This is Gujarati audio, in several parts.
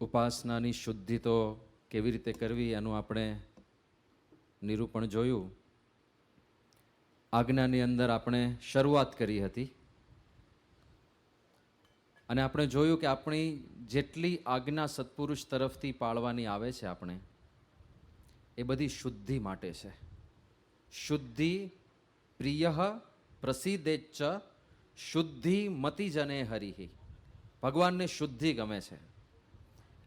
ઉપાસનાની શુદ્ધિ તો કેવી રીતે કરવી એનું આપણે નિરૂપણ જોયું. આજ્ઞાની અંદર આપણે શરૂઆત કરી હતી અને આપણે જોયું કે આપણી જેટલી આજ્ઞા સત્પુરુષ તરફથી પાળવાની આવે છે આપણે એ બધી શુદ્ધિ માટે છે. શુદ્ધિ પ્રિય પ્રસિદ્ધેચ્ચ શુદ્ધિ મતિજને હરિ. ભગવાનને શુદ્ધિ ગમે છે.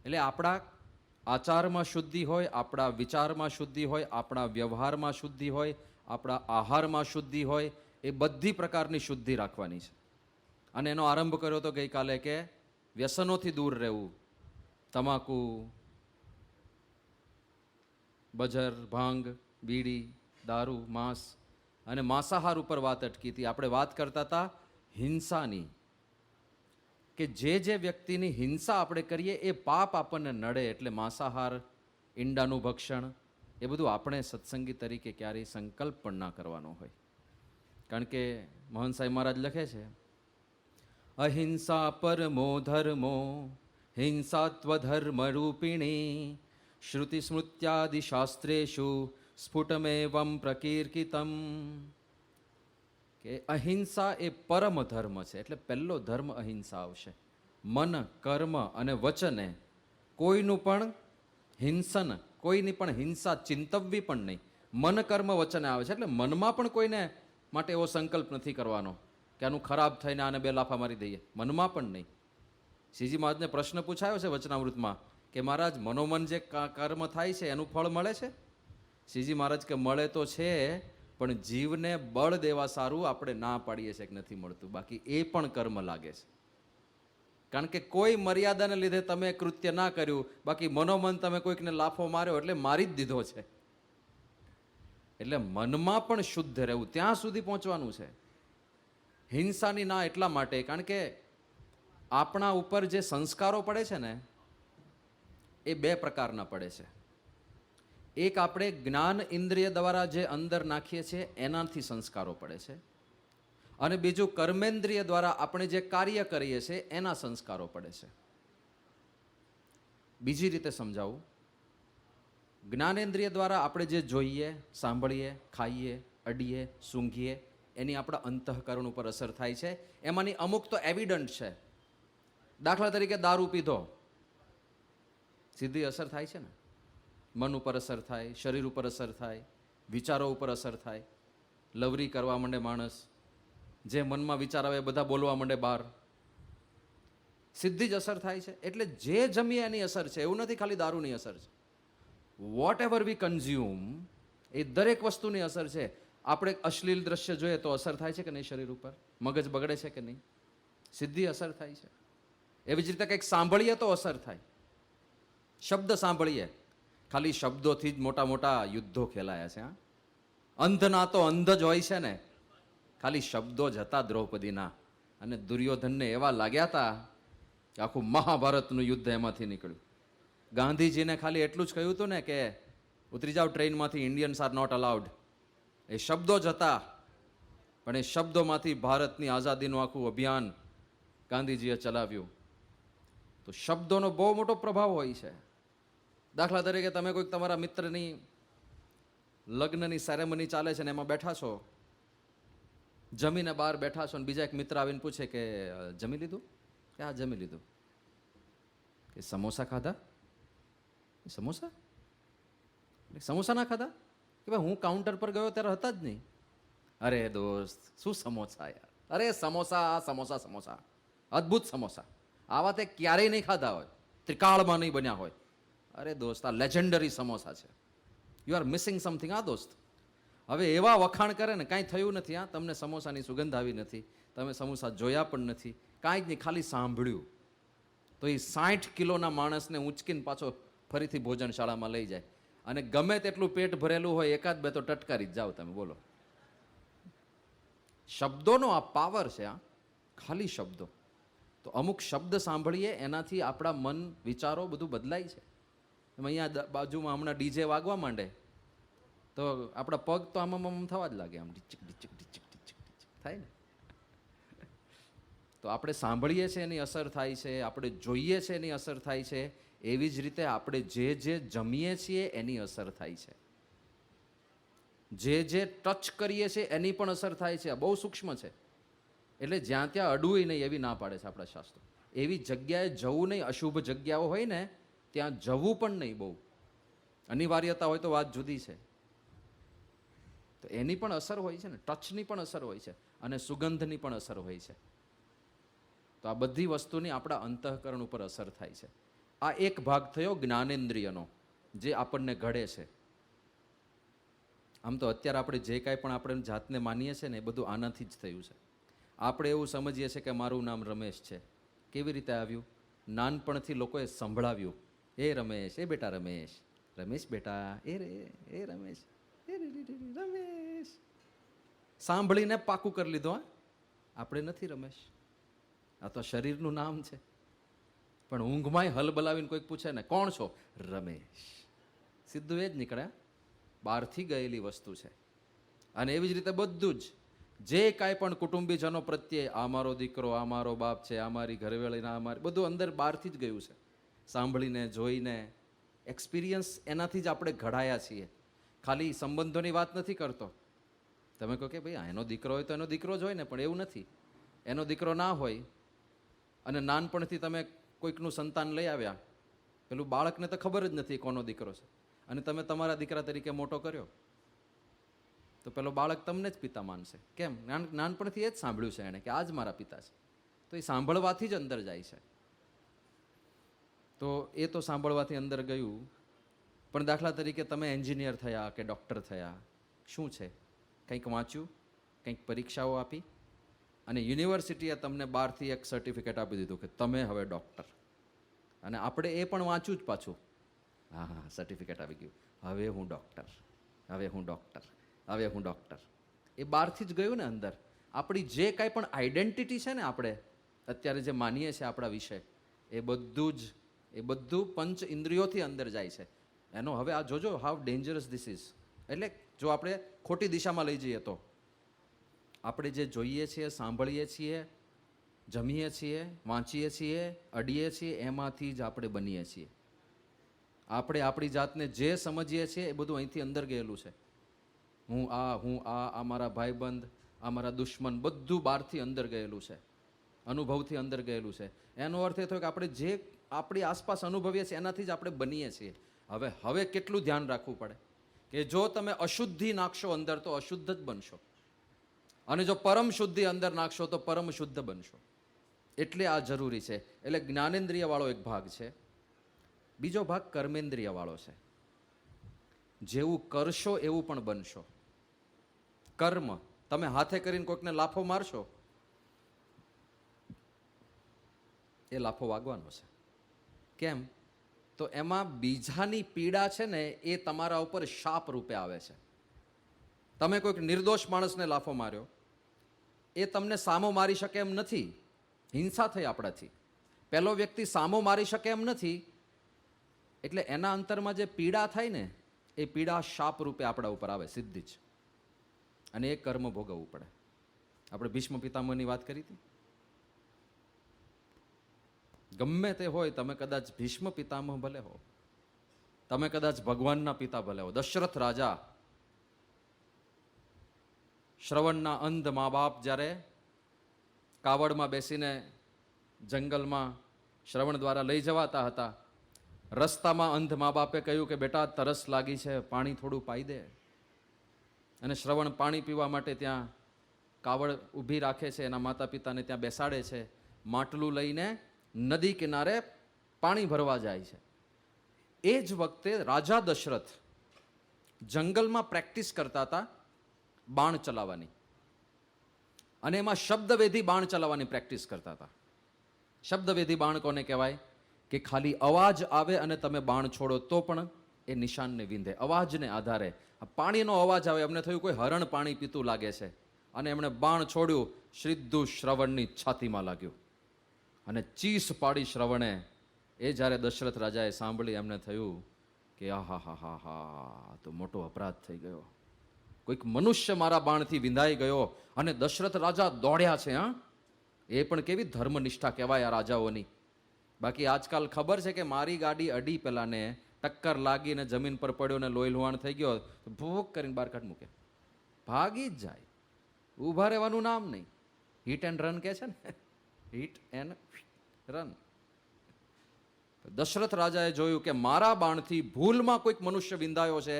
એટલે આપણા આચારમાં શુદ્ધિ હોય, આપણા વિચારમાં શુદ્ધિ હોય, આપણા વ્યવહારમાં શુદ્ધિ હોય, આપણા આહારમાં શુદ્ધિ હોય, એ બધી પ્રકારની શુદ્ધિ રાખવાની છે. અને એનો આરંભ કર્યો તો ગઈકાલે કે વ્યસનોથી દૂર રહેવું. તમાકુ, બજર, ભાંગ, બીડી, દારૂ, માંસ અને માંસાહાર ઉપર વાત અટકી હતી. આપણે વાત કરતા હતા હિંસાની, કે જે વ્યક્તિની હિંસા આપણે કરીએ એ પાપ આપણને નડે. એટલે માંસાહાર, ઈંડાનું ભક્ષણ એ બધું આપણે સત્સંગી તરીકે ક્યારેય સંકલ્પ પણ ના કરવાનો હોય. કારણ કે મોહન સાહેબ મહારાજ લખે છે, અહિંસા પરમો ધર્મો હિંસાત્વધર્મ રૂપિણી શ્રુતિ સ્મૃત્યાદિ શાસ્ત્રેષુ સ્ફુટમેવમ પ્રકીર્તિતમ. કે અહિંસા એ પરમ ધર્મ છે. એટલે પહેલો ધર્મ અહિંસા આવશે. મન, કર્મ અને વચને કોઈનું પણ હિંસન, કોઈની પણ હિંસા ચિંતવવી પણ નહીં. મન, કર્મ, વચને આવે છે. એટલે મનમાં પણ કોઈને માટે એવો સંકલ્પ નથી કરવાનો કે આનું ખરાબ થઈને આને બે લાફા મારી દઈએ. મનમાં પણ નહીં. શ્રીજી મહારાજને પ્રશ્ન પૂછાયો છે વચનામૃતમાં કે મહારાજ મનોમન જે કર્મ થાય છે એનું ફળ મળે છે? શ્રીજી મહારાજ કે મળે તો છે, પણ જીવને બળ દેવા સારું આપણે ના પાડીએ છીએ કે નથી મળતું. બાકી એ પણ કર્મ લાગે છે. કારણ કે કોઈ મર્યાદાને લીધે તમે કૃત્ય ના કર્યું, બાકી મનોમન તમે કોઈકને લાફો માર્યો એટલે મારી જ દીધો છે. એટલે મનમાં પણ શુદ્ધ રહેવું, ત્યાં સુધી પહોંચવાનું છે. હિંસાની ના એટલા માટે કારણ કે આપણા ઉપર જે સંસ્કારો પડે છે ને એ બે પ્રકારના પડે છે. એક આપણે જ્ઞાન ઇન્દ્રિય દ્વારા જે અંદર નાખીએ છીએ એનાથી સંસ્કારો પડે છે, અને બીજું કર્મેન્દ્રિય દ્વારા આપણે જે કાર્ય કરીએ છીએ એના સંસ્કારો પડે છે. બીજી રીતે સમજાવું, જ્ઞાનેન્દ્રિય દ્વારા આપણે જે જોઈએ, સાંભળીએ, ખાઈએ, અડીએ, સૂંઘીએ એની આપણા અંતઃકરણ ઉપર અસર થાય છે. એમાંની અમુક તો એવિડન્ટ છે. દાખલા તરીકે દારૂ પીધો, સીધી અસર થાય છે ને. મન ઉપર અસર થાય, શરીર ઉપર અસર થાય, વિચારો ઉપર અસર થાય. લવરી કરવા માંડે માણસ, જે મનમાં વિચાર આવે બધા બોલવા માંડે બહાર, સીધી જ અસર થાય છે. એટલે જે જમીએ એની અસર છે, એવું નથી ખાલી દારૂની અસર છે. વોટ એવર વી કન્ઝ્યુમ એ દરેક વસ્તુની અસર છે. આપણે અશ્લીલ દ્રશ્ય જોઈએ તો અસર થાય છે કે નહીં શરીર ઉપર? મગજ બગડે છે કે નહીં? સીધી અસર થાય છે. એવી જ રીતે કંઈક સાંભળીએ તો અસર થાય. શબ્દ સાંભળીએ, ખાલી શબ્દોથી જ મોટા મોટા યુદ્ધો ખેલાયા છે. અંધના તો અંધ જ હોય છે ને. ખાલી શબ્દો જ હતા દ્રૌપદીના, અને દુર્યોધનને એવા લાગ્યા હતા કે આખું મહાભારતનું યુદ્ધ એમાંથી નીકળ્યું. ગાંધીજીને ખાલી એટલું જ કહ્યું હતું ને કે ઉતરી જાઓ ટ્રેનમાંથી, ઇન્ડિયન્સ આર નોટ અલાઉડ. એ શબ્દો જ હતા, પણ એ શબ્દોમાંથી ભારતની આઝાદીનું આખું અભિયાન ગાંધીજીએ ચલાવ્યું. તો શબ્દોનો બહુ મોટો પ્રભાવ હોય છે. દાખલા તરીકે તમે કોઈક તમારા મિત્રની લગ્નની સેરેમની ચાલે છે ને એમાં બેઠા છો, જમીને બહાર બેઠા છો, ને બીજા એક મિત્ર આવીને પૂછે કે જમી લીધું? કે હા જમી લીધું. કે સમોસા ખાધા? સમોસા? સમોસા ના ખાધા? કે ભાઈ હું કાઉન્ટર પર ગયો ત્યારે હતા જ નહીં. અરે દોસ્ત શું સમોસા યાર, અરે સમોસા સમોસા સમોસા, અદ્ભુત સમોસા. આવા તે ક્યારેય નહીં ખાધા હોય, ત્રિકાળમાં નહીં બન્યા હોય. અરે દોસ્ત આ લેજેન્ડરી સમોસા છે. You are missing something. આ દોસ્ત હવે એવા વખાણ કરે ને, કાંઈ થયું નથી. હા, તમને સમોસાની સુગંધ આવી નથી, તમે સમોસા જોયા પણ નથી, કાંઈ જ નહીં, ખાલી સાંભળ્યું. તો એ 60 કિલોના માણસને ઊંચકીને પાછો ફરીથી ભોજનશાળામાં લઈ જાય. અને ગમે તેટલું પેટ ભરેલું હોય, એકાદ બે તો ટટકારી જ જાઓ તમે. બોલો, શબ્દોનો આ પાવર છે. આ ખાલી શબ્દો. તો અમુક શબ્દ સાંભળીએ એનાથી આપણા મન, વિચારો બધું બદલાય છે. અહીંયા બાજુમાં હમણાં ડીજે વાગવા માંડે તો આપણા પગ તો આમ થવા જ લાગે, આમ ડીચક ડીચક ડીચક ડીચક ડીચક થાય ને. તો આપણે સાંભળીએ છીએ એની અસર થાય છે, આપણે જોઈએ છીએ એની અસર થાય છે. એવી જ રીતે આપણે જે જમીએ છીએ એની અસર થાય છે. જે ટચ કરીએ છીએ એની પણ અસર થાય છે. આ બહુ સૂક્ષ્મ છે. એટલે જ્યાં ત્યાં અડવું નહીં એવી ના પાડે છે આપણા શાસ્ત્રો. એવી જગ્યાએ જવું નહીં, અશુભ જગ્યાઓ હોય ને ત્યાં જવું પણ નહીં. બહુ અનિવાર્યતા હોય તો વાત જુદી છે. તો એની પણ અસર હોય છે ને, ટચની પણ અસર હોય છે અને સુગંધની પણ અસર હોય છે. તો આ બધી વસ્તુની આપણા અંતઃકરણ ઉપર અસર થાય છે. આ એક ભાગ થયો જ્ઞાનેન્દ્રિયનો, જે આપણને ઘડે છે. આમ તો અત્યારે આપણે જે કાંઈ પણ આપણે જાતને માનીએ છીએ ને એ બધું આનાથી જ થયું છે. આપણે એવું સમજીએ છીએ કે મારું નામ રમેશ છે. કેવી રીતે આવ્યું? નાનપણથી લોકોએ સંભળાવ્યું, એ રમેશ, એ બેટા રમેશ, રમેશ બેટા, એ રમેશ, રમેશ. સાંભળીને પાકું કરી લીધું. આપણે નથી રમેશ, આ તો શરીરનું નામ છે. પણ ઊંઘમાંય હલ બોલાવીને કોઈક પૂછે ને કોણ છો? રમેશ. સીધું એ જ નીકળે. બહારથી ગયેલી વસ્તુ છે. અને એવી જ રીતે બધું જ જે કાંઈ પણ કુટુંબીજનો પ્રત્યે, આ મારો દીકરો, આ મારો બાપ છે, આ મારી ઘરવેળીના, અમારી, બધું અંદર બહારથી જ ગયું છે. સાંભળીને, જોઈને, એક્સપિરિયન્સ એનાથી જ આપણે ઘડાયા છીએ. ખાલી સંબંધોની વાત નથી કરતો. તમે કહો કે ભાઈ એનો દીકરો હોય તો એનો દીકરો જ હોય ને, પણ એવું નથી. એનો દીકરો ના હોય અને નાનપણથી તમે કોઈકનું સંતાન લઈ આવ્યા, પેલું બાળકને તો ખબર જ નથી કોનો દીકરો છે, અને તમે તમારા દીકરા તરીકે મોટો કર્યો, તો પેલો બાળક તમને જ પિતા માનશે. કેમ? નાનપણથી એ જ સાંભળ્યું છે એણે કે આ જ મારા પિતા છે. તો એ સાંભળવાથી જ અંદર જાય છે. તો એ તો સાંભળવાથી અંદર ગયું. પણ દાખલા તરીકે તમે એન્જિનિયર થયા કે ડૉક્ટર થયા, શું છે? કંઈક વાંચ્યું, કંઈક પરીક્ષાઓ આપી, અને યુનિવર્સિટીએ તમને બહારથી એક સર્ટિફિકેટ આપી દીધું કે તમે હવે ડૉક્ટર. અને આપણે એ પણ વાંચ્યું જ પાછું. હા, સર્ટિફિકેટ આવી ગયું, હવે હું ડૉક્ટર, હવે હું ડૉક્ટર, હવે હું ડૉક્ટર. એ બહારથી જ ગયું ને અંદર. આપણી જે કાંઈ પણ આઈડેન્ટિટી છે ને, આપણે અત્યારે જે માનીએ છીએ આપણા વિશે, એ બધું પંચ ઇન્દ્રિયોથી અંદર જાય છે. એનો હવે આ જોજો હાઉ ડેન્જરસ ધીસ ઇઝ. એટલે જો આપણે ખોટી દિશામાં લઈ જઈએ તો આપણે જે જોઈએ છીએ, સાંભળીએ છીએ, જમીએ છીએ, વાંચીએ છીએ, અડીએ છીએ, એમાંથી જ આપણે બનીએ છીએ. આપણે આપણી જાતને જે સમજીએ છીએ એ બધું અહીંથી અંદર ગયેલું છે. હું આ મારા ભાઈબંધ, આ મારા દુશ્મન, બધું બહારથી અંદર ગયેલું છે, અનુભવથી અંદર ગયેલું છે. એનો અર્થ એ થયો કે આપણે જે આપણી આસપાસ અનુભવીએ છીએ એનાથી જ આપણે બનીએ છીએ. હવે કેટલું ધ્યાન રાખવું પડે કે જો તમે અશુદ્ધિ નાખશો અંદર તો અશુદ્ધ જ બનશો, અને જો પરમ શુદ્ધિ અંદર નાખશો તો પરમ શુદ્ધ બનશો. એટલે આ જરૂરી છે. એટલે જ્ઞાનેન્દ્રિય વાળો એક ભાગ છે. બીજો ભાગ કર્મેન્દ્રિય વાળો છે. જેવું કરશો એવું પણ બનશો. કર્મ, તમે હાથે કરીને કોઈકને લાફો મારશો, એ લાફો વાગવાનો છે. કેમ? તો એમાં બીજાની પીડા છે ને એ તમારા ઉપર શાપ રૂપે આવે છે. તમે કોઈક નિર્દોષ માણસને લાફો માર્યો, એ તમને સામો મારી શકે એમ નથી. હિંસા થઈ આપણાથી. પેલો વ્યક્તિ સામો મારી શકે એમ નથી. એટલે એના અંતરમાં જે પીડા થાય ને, એ પીડા શાપ રૂપે આપણા ઉપર આવે સીધી જ. અને એ કર્મ ભોગવવું પડે. આપણે ભીષ્મ પિતામહની વાત કરી હતી. ગમે તે હોય, તમે કદાચ ભીષ્મ પિતામહ ભલે હો, તમે કદાચ ભગવાનના પિતા ભલે હો. દશરથ રાજા, શ્રવણના અંધ મા બાપ જ્યારે કાવડમાં બેસીને જંગલમાં શ્રવણ દ્વારા લઈ જવાતા હતા, રસ્તામાં અંધ મા બાપે કહ્યું કે બેટા તરસ લાગી છે, પાણી થોડું પાઈ દે. અને શ્રવણ પાણી પીવા માટે ત્યાં કાવડ ઊભી રાખે છે, એના માતા પિતાને ત્યાં બેસાડે છે. માટલું લઈને નદી કિનારે પાણી ભરવા જાય છે. એ જ વખતે રાજા દશરથ જંગલમાં પ્રેક્ટિસ કરતા હતા બાણ ચલાવવાની, અને એમાં શબ્દવેધી બાણ ચલાવવાની પ્રેક્ટિસ કરતા હતા. શબ્દવેધી બાણ કોને કહેવાય? કે ખાલી અવાજ આવે અને તમે બાણ છોડો તો પણ એ નિશાનને વિંધે. અવાજને આધારે પાણીનો અવાજ આવે, અમને થયું કોઈ હરણ પાણી પીતું લાગે છે, અને એમણે બાણ છોડ્યું, સીધું શ્રવણની છાતીમાં લાગ્યું અને ચીસ પાડી શ્રવણે. એ જ્યારે દશરથ રાજાએ સાંભળી, એમને થયું કે આહા, તો મોટો અપરાધ થઈ ગયો. કોઈક મનુષ્ય મારા બાણથી વિંધાઈ ગયો. અને દશરથ રાજા દોડ્યા છે. એ પણ કેવી ધર્મનિષ્ઠા કહેવાય આ રાજાઓની. બાકી આજકાલ ખબર છે કે મારી ગાડી અડી પેલાને, ટક્કર લાગીને જમીન પર પડ્યો ને લોહી લુહાણ થઈ ગયો, તો ભૂક કરીને બહાર કાઢ મૂકે, ભાગી જ જાય. ઊભા રહેવાનું નામ નહીં. હિટ એન્ડ રન કે છે ને, હિટ એન્ડ રન. દશરથ રાજાએ જોયું કે મારા બાણથી ભૂલમાં કોઈક મનુષ્ય વિંધાયો છે,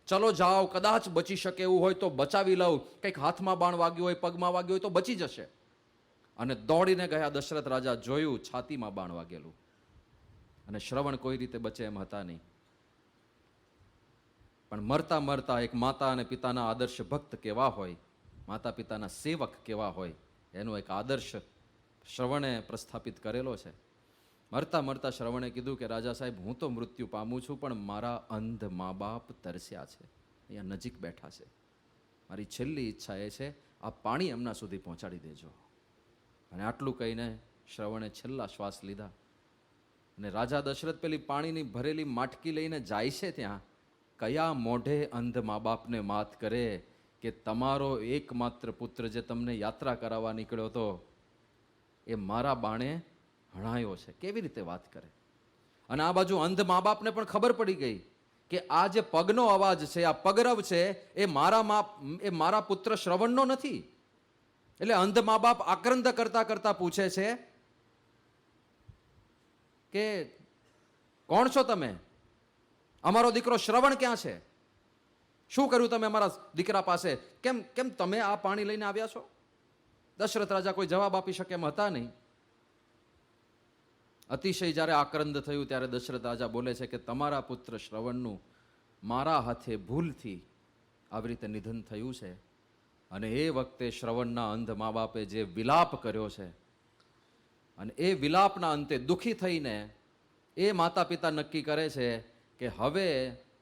ચલો જાઓ, કદાચ બચી શકે એવું હોય તો બચાવી લઉં, કંઈક હાથમાં બાણ વાગ્યું હોય, પગમાં વાગ્યું હોય તો બચી જશે. અને દોડીને ગયા દશરથ રાજા, જોયું છાતીમાં બાણ વાગેલું. અને શ્રવણ કોઈ રીતે બચે એમ હતા નહીં. પણ મરતા મરતા એક માતા અને પિતાના આદર્શ ભક્ત કેવા હોય, માતા પિતાના સેવક કેવા હોય, એનો એક આદર્શ શ્રવણે પ્રસ્થાપિત કરેલો છે. મરતા મરતા શ્રવણે કીધું કે રાજા સાહેબ, હું તો મૃત્યુ પામું છું, પણ મારા અંધ મા બાપ તરસ્યા છે, અહીંયા નજીક બેઠા છે. મારી છેલ્લી ઈચ્છા એ છે, આ પાણી એમના સુધી પહોંચાડી દેજો. અને આટલું કહીને શ્રવણે છેલ્લા શ્વાસ લીધા. અને રાજા દશરથ પેલી પાણીની ભરેલી માટકી લઈને જાય છે ત્યાં. કયા મોઢે અંધ મા બાપને માત કરે કે તમારો એકમાત્ર પુત્ર જે તમને યાત્રા કરાવવા નીકળ્યો હતો એ મારા બાણે હણાયો છે, કેવી રીતે વાત કરે? અને આ બાજુ અંધ મા બાપને પણ ખબર પડી ગઈ કે આ જે પગનો અવાજ છે, આ પગરવ છે, એ મારા પુત્ર શ્રવણનો નથી. એટલે અંધ મા બાપ આક્રંદ કરતા કરતા પૂછે છે કે કોણ છો તમે? અમારો દીકરો શ્રવણ ક્યાં છે? શું કર્યું તમે અમારા દીકરા પાસે? કેમ તમે આ પાણી લઈને આવ્યા છો? દશરથ રાજા કોઈ જવાબ આપી શકે એમ હતા નહીં. અતિશય જ્યારે આક્રંદ થયું ત્યારે દશરથ રાજા બોલે છે કે તમારા પુત્ર શ્રવણનું મારા હાથે ભૂલથી આવી રીતે નિધન થયું છે. અને એ વખતે શ્રવણના અંધ મા બાપે જે વિલાપ કર્યો છે, અને એ વિલાપના અંતે દુઃખી થઈને એ માતા પિતા નક્કી કરે છે કે હવે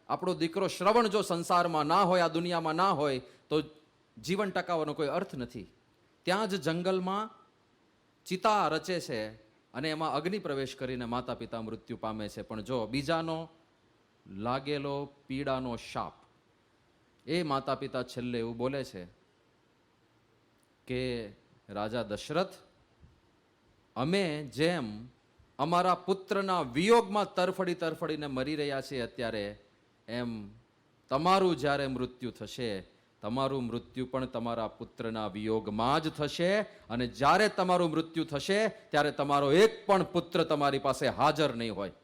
આપણો દીકરો શ્રવણ જો સંસારમાં ના હોય, આ દુનિયામાં ના હોય, તો જીવન ટકાવવાનો કોઈ અર્થ નથી. ત્યાં જ જંગલમાં ચિતા રચે છે અને એમાં અગ્નિ પ્રવેશ કરીને માતા પિતા મૃત્યુ પામે છે. પણ જો બીજાનો લાગેલો પીડાનો શાપ, એ માતા પિતા છેલ્લે એવું બોલે છે કે રાજા દશરથ, અમે જેમ અમારા પુત્રના વિયોગમાં તરફડી તરફડીને મરી રહ્યા છીએ અત્યારે, એમ તમારું જ્યારે મૃત્યુ થશે, તમારું મૃત્યુ પણ તમારા પુત્રના વિયોગમાં જ થશે. અને જ્યારે તમારું મૃત્યુ થશે ત્યારે તમારો એક પણ પુત્ર તમારી પાસે હાજર નહીં હોય.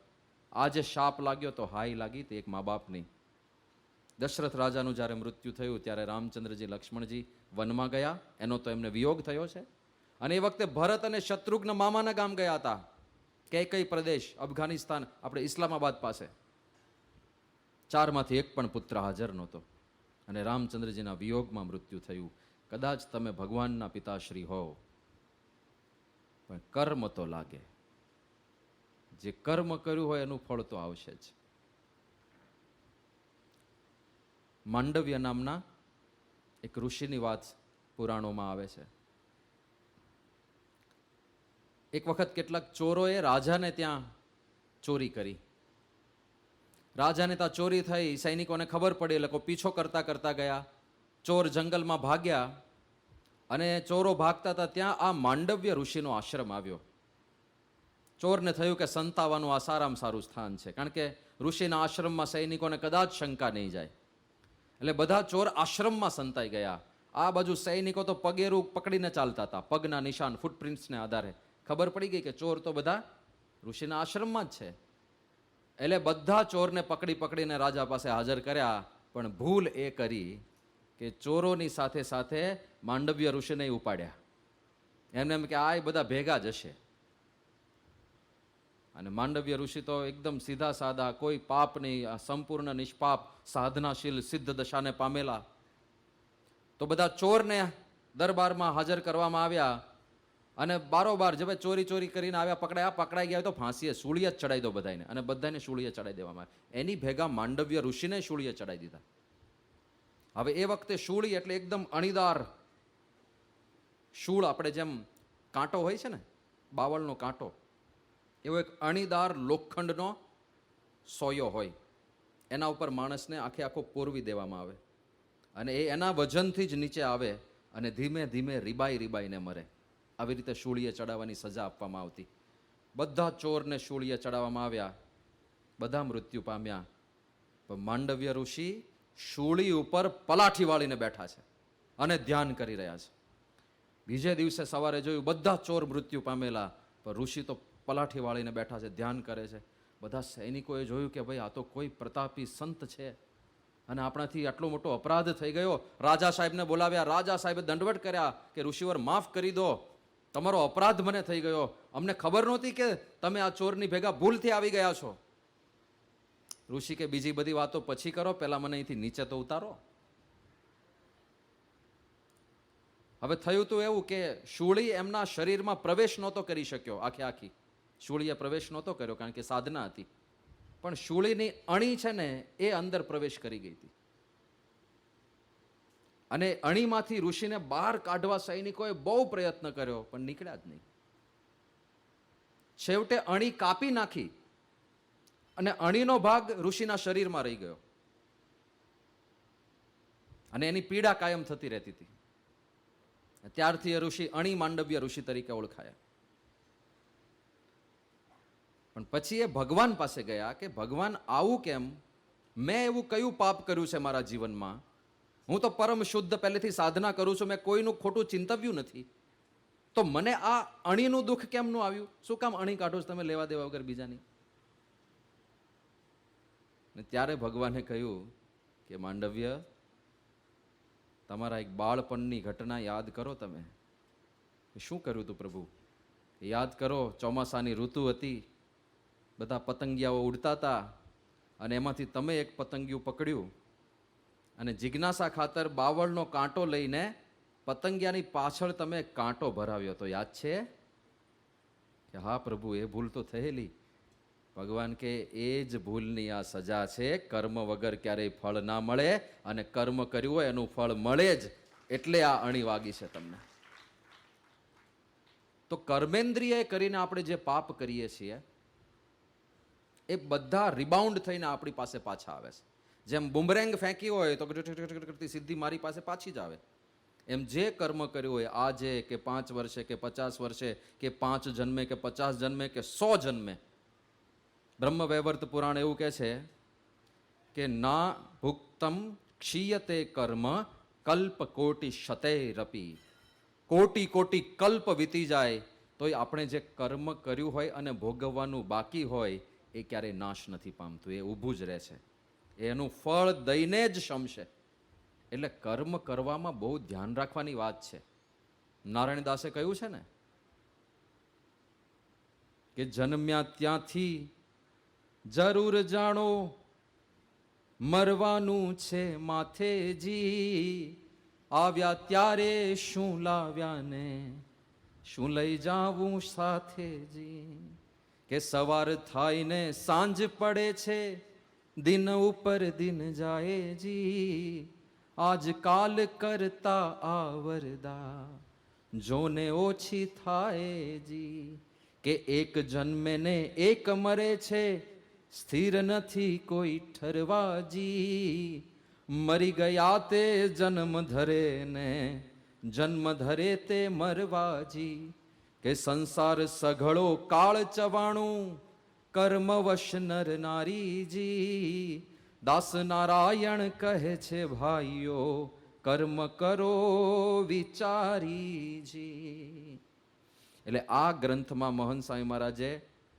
આજે શાપ લાગ્યો તો હાઈ લાગી તે એક મા બાપની. દશરથ રાજાનું જ્યારે મૃત્યુ થયું ત્યારે રામચંદ્રજી, લક્ષ્મણજી વનમાં ગયા. એનો તો એમને વિયોગ થયો છે. અને એ વખતે ભરત અને શત્રુઘ્ન મામાના ગામ ગયા હતા, કઈ પ્રદેશ, અફઘાનિસ્તાન, આપણે ઇસ્લામાબાદ પાસે. 4માંથી એક પણ પુત્ર હાજર નહોતો. અને રામચંદ્રજીના વિયોગમાં મૃત્યુ થયું. કદાચ તમે ભગવાનના પિતાશ્રી હો, પણ કર્મ તો લાગે. જે કર્મ કર્યું હોય એનું ફળ તો આવશે જ. માંડવ્ય નામના એક ઋષિની વાત પુરાણોમાં આવે છે. એક વખત કેટલાક ચોરોએ રાજાને ત્યાં ચોરી કરી. રાજાને ત્યાં ચોરી થઈ, સૈનિકોને ખબર પડી, એટલે પીછો કરતા કરતા ગયા. ચોર જંગલમાં ભાગ્યા અને ચોરો ભાગતા હતા ત્યાં આ માંડવ્ય ઋષિનો આશ્રમ આવ્યો. ચોરને થયું કે સંતાવાનું આ સારામાં સારું સ્થાન છે, કારણ કે ઋષિના આશ્રમમાં સૈનિકોને કદાચ શંકા નહીં જાય. એટલે બધા ચોર આશ્રમમાં સંતાઈ ગયા. આ બાજુ સૈનિકો તો પગેરું પકડીને ચાલતા હતા, પગના નિશાન, ફૂટપ્રિન્ટ્સને આધારે ખબર પડી ગઈ કે ચોર તો બધા ઋષિના આશ્રમમાં જ છે. એટલે બધા ચોરને પકડી પકડીને રાજા પાસે હાજર કર્યા. પણ ભૂલ એ કરી કે ચોરોની સાથે સાથે માંડવ્ય ઋષિને ઉપાડ્યા. એમને એમ કે આ બધા ભેગા જ હશે. અને માંડવ્ય ઋષિ તો એકદમ સીધા સાદા, કોઈ પાપ નહીં, સંપૂર્ણ નિષ્પાપ, સાધનાશીલ, સિદ્ધ દશાને પામેલા. તો બધા ચોરને દરબારમાં હાજર કરવામાં આવ્યા. અને બારોબાર જે ચોરી કરીને આવ્યા, પકડાઈ ગયા તો ફાંસીએ, સૂળીએ જ ચડાવી દો બધાને. અને બધાને સૂળીએ ચડાવી દેવામાં આવે. એની ભેગા માંડવ્ય ઋષિને સૂળીએ ચડાવી દીધા. હવે એ વખતે સૂળી એટલે એકદમ અણીદાર શૂળ, આપણે જેમ કાંટો હોય છે ને, બાવળનો કાંટો, એવો એક અણીદાર લોખંડનો સોયો હોય. એના ઉપર માણસને આખો પોરવી દેવામાં આવે. અને એ એના વજનથી જ નીચે આવે અને ધીમે ધીમે રીબાઈને મરે. આવી રીતે શૂળીએ ચડાવવાની સજા આપવામાં આવતી. બધા ચોરને શૂળીએ ચડાવવામાં આવ્યા, બધા મૃત્યુ પામ્યા. પણ માંડવ્ય ઋષિ શૂળી ઉપર પલાઠી વાળીને બેઠા છે અને ધ્યાન કરી રહ્યા છે. બીજે દિવસે સવારે જોયું બધા ચોર મૃત્યુ પામેલા, પણ ઋષિ તો પલાઠી વાળીને બેઠા છે, ધ્યાન કરે છે. બધા સૈનિકોએ જોયું કે ભાઈ આ તો કોઈ પ્રતાપી સંત છે અને આપણાથી આટલો મોટો અપરાધ થઈ ગયો. રાજા સાહેબને બોલાવ્યા. રાજા સાહેબે દંડવટ કર્યા કે ઋષિવર માફ કરી દો, તમારો અપરાધ મને થઈ ગયો, અમને ખબર નહોતી કે તમે આ ચોરની ભેગા ભૂલથી આવી ગયા છો. ઋષિ કે બીજી બધી વાતો પછી કરો, પહેલા મને અહીંથી નીચે તો ઉતારો. હવે થયું તો એવું કે શૂળી એમના શરીરમાં પ્રવેશ નહોતો કરી શક્યો. આખી શૂળીએ પ્રવેશ નહોતો કર્યો કારણ કે સાધના હતી. પણ શૂળીની અણી છે ને એ અંદર પ્રવેશ કરી ગઈ હતી અને અણીમાંથી ઋષિને બહાર કાઢવા સૈનિકોએ બહુ પ્રયત્ન કર્યો, પણ નીકળ્યા જ નહીં. છેવટે અણી કાપી નાખી અને અણીનો ભાગ ઋષિના શરીરમાં રહી ગયો અને એની પીડા કાયમ થતી રહેતી હતી. ત્યારથી એ ઋષિ અણી માંડવ્ય ઋષિ તરીકે ઓળખાયા. પણ પછી એ ભગવાન પાસે ગયા કે ભગવાન આવું કેમ, મેં એવું કયું પાપ કર્યું છે મારા જીવનમાં? હું તો પરમ શુદ્ધ પહેલેથી સાધના કરું છું, મેં કોઈનું ખોટું ચિંતવ્યું નથી, તો મને આ અણીનું દુઃખ કેમનું આવ્યું? શું કામ અણી કાઢો છો તમે લેવા દેવા વગર બીજાની? ને ત્યારે ભગવાને કહ્યું કે માંડવ્ય, તમારા એક બાળપણની ઘટના યાદ કરો. તમે શું કર્યું હતું પ્રભુ? યાદ કરો. ચોમાસાની ઋતુ હતી, બધા પતંગિયાઓ ઉડતા હતા અને એમાંથી તમે એક પતંગિયું પકડ્યું અને જિજ્ઞાસા ખાતર બાવળનો કાંટો લઈને પતંગિયાની પાછળ તમે કાંટો ભરાવ્યો તો યાદ છે? કે હા પ્રભુ, એ ભૂલ તો થયેલી. ભગવાન કે એ જ ભૂલની આ સજા છે. કર્મ વગર ક્યારેય ફળ ના મળે અને કર્મ કર્યું હોય એનું ફળ મળે જ, એટલે આ અણી વાગી છે તમને. તો કર્મેન્દ્રિય કરીને આપણે જે પાપ કરીએ છીએ એ બધા રિબાઉન્ડ થઈને આપણી પાસે પાછા આવે છે. જેમ બુમરેંગ ફેંકી હોય તો સીધી મારી પાસે પાછી જ આવે. એમ જે કર્મ કર્યું હોય આજે કે 5 વર્ષે કે 50 વર્ષે કે 5 જન્મે કે 50 જન્મે કે 100 જન્મે, બ્રહ્મવૈવર્ત પુરાણ એવું કહે છે કે ના ભુક્તમ ક્ષીયતે કર્મ કલ્પ કોટી શતૈરપી. કોટી કોટી કલ્પ વીતી જાય તોય આપણે જે કર્મ કર્યું હોય અને ભોગવવાનું બાકી હોય એ ક્યારેય નાશ નથી પામતું, એ ઊભું જ રહે છે, એનું ફળ દઈને જ શમશે. એટલે કર્મ કરવામાં બહુ ધ્યાન રાખવાની વાત છે. નારાયણ દાસે કહ્યું છે ને કે જન્મ્યા ત્યાંથી જરૂર જાણો મરવાનું છે માથેજી, આવ્યા ત્યારે શું લાવ્યા ને શું લઈ જાવું સાથેજી. કે સવાર થાય ને સાંજ પડે છે, દિન ઉપર દિન જાય જી, આજકાલ કરતા આવરદા જોને ઓછી થાય જી. કે એક જન્મે ને એક મરે છે, સ્થિર નથી કોઈ ઠરવાજી, મરી ગયા તે જન્મ ધરે ને જન્મ ધરે તે મરવાજી. કે સંસાર સઘળો કાળ ચવાણું કર્મવશ નર નારીજી, દાસ નારાયણ કહે છે ભાઈઓ કર્મ કરો વિચારીજી. એટલે આ ગ્રંથમાં મહંત સ્વામી મહારાજે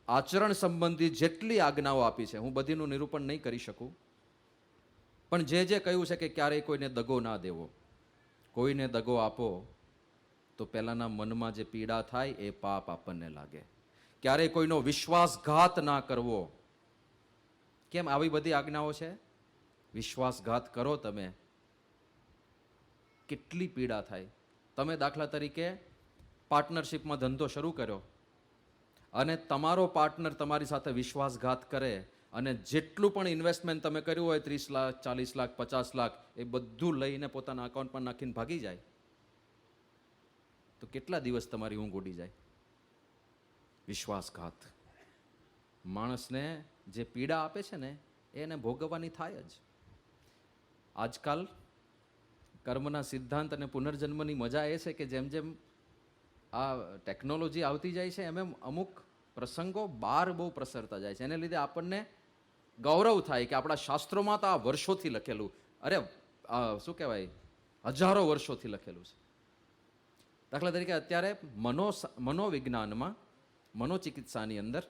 આચરણ સંબંધી જેટલી આજ્ઞાઓ આપી છે, હું બધીનું નિરૂપણ નહીં કરી શકું, પણ જે જે કહ્યું છે કે ક્યારેય કોઈને દગો ના દેવો, કોઈને દગો આપો તો પહેલાના મનમાં જે પીડા થાય એ પાપ આપણને લાગે. ક્યારેય કોઈનો વિશ્વાસઘાત ના કરવો. કેમ આવી બધી આજ્ઞાઓ છે? વિશ્વાસઘાત કરો તમે, કેટલી પીડા થાય. તમે દાખલા તરીકે પાર્ટનરશિપમાં ધંધો શરૂ કર્યો અને તમારો પાર્ટનર તમારી સાથે વિશ્વાસઘાત કરે અને જેટલું પણ ઇન્વેસ્ટમેન્ટ તમે કર્યું હોય 30 લાખ 40 લાખ 50 લાખ એ બધું લઈને પોતાના અકાઉન્ટમાં નાખીને ભાગી જાય તો કેટલા દિવસ તમારી ઊંઘ ઉડી જાય? વિશ્વાસઘાત માણસને જે પીડા આપે છે ને એને ભોગવવાની થાય જ. આજકાલ કર્મના સિદ્ધાંત અને પુનર્જન્મની મજા એ છે કે જેમ જેમ આ ટેકનોલોજી આવતી જાય છે એમ અમુક પ્રસંગો બહાર બહુ પ્રસરતા જાય છે. એને લીધે આપણને ગૌરવ થાય કે આપણા શાસ્ત્રોમાં તો આ વર્ષોથી લખેલું, અરે શું કહેવાય, હજારો વર્ષોથી લખેલું છે. દાખલા તરીકે અત્યારે મનોવિજ્ઞાનમાં, મનોચિકિત્સાની અંદર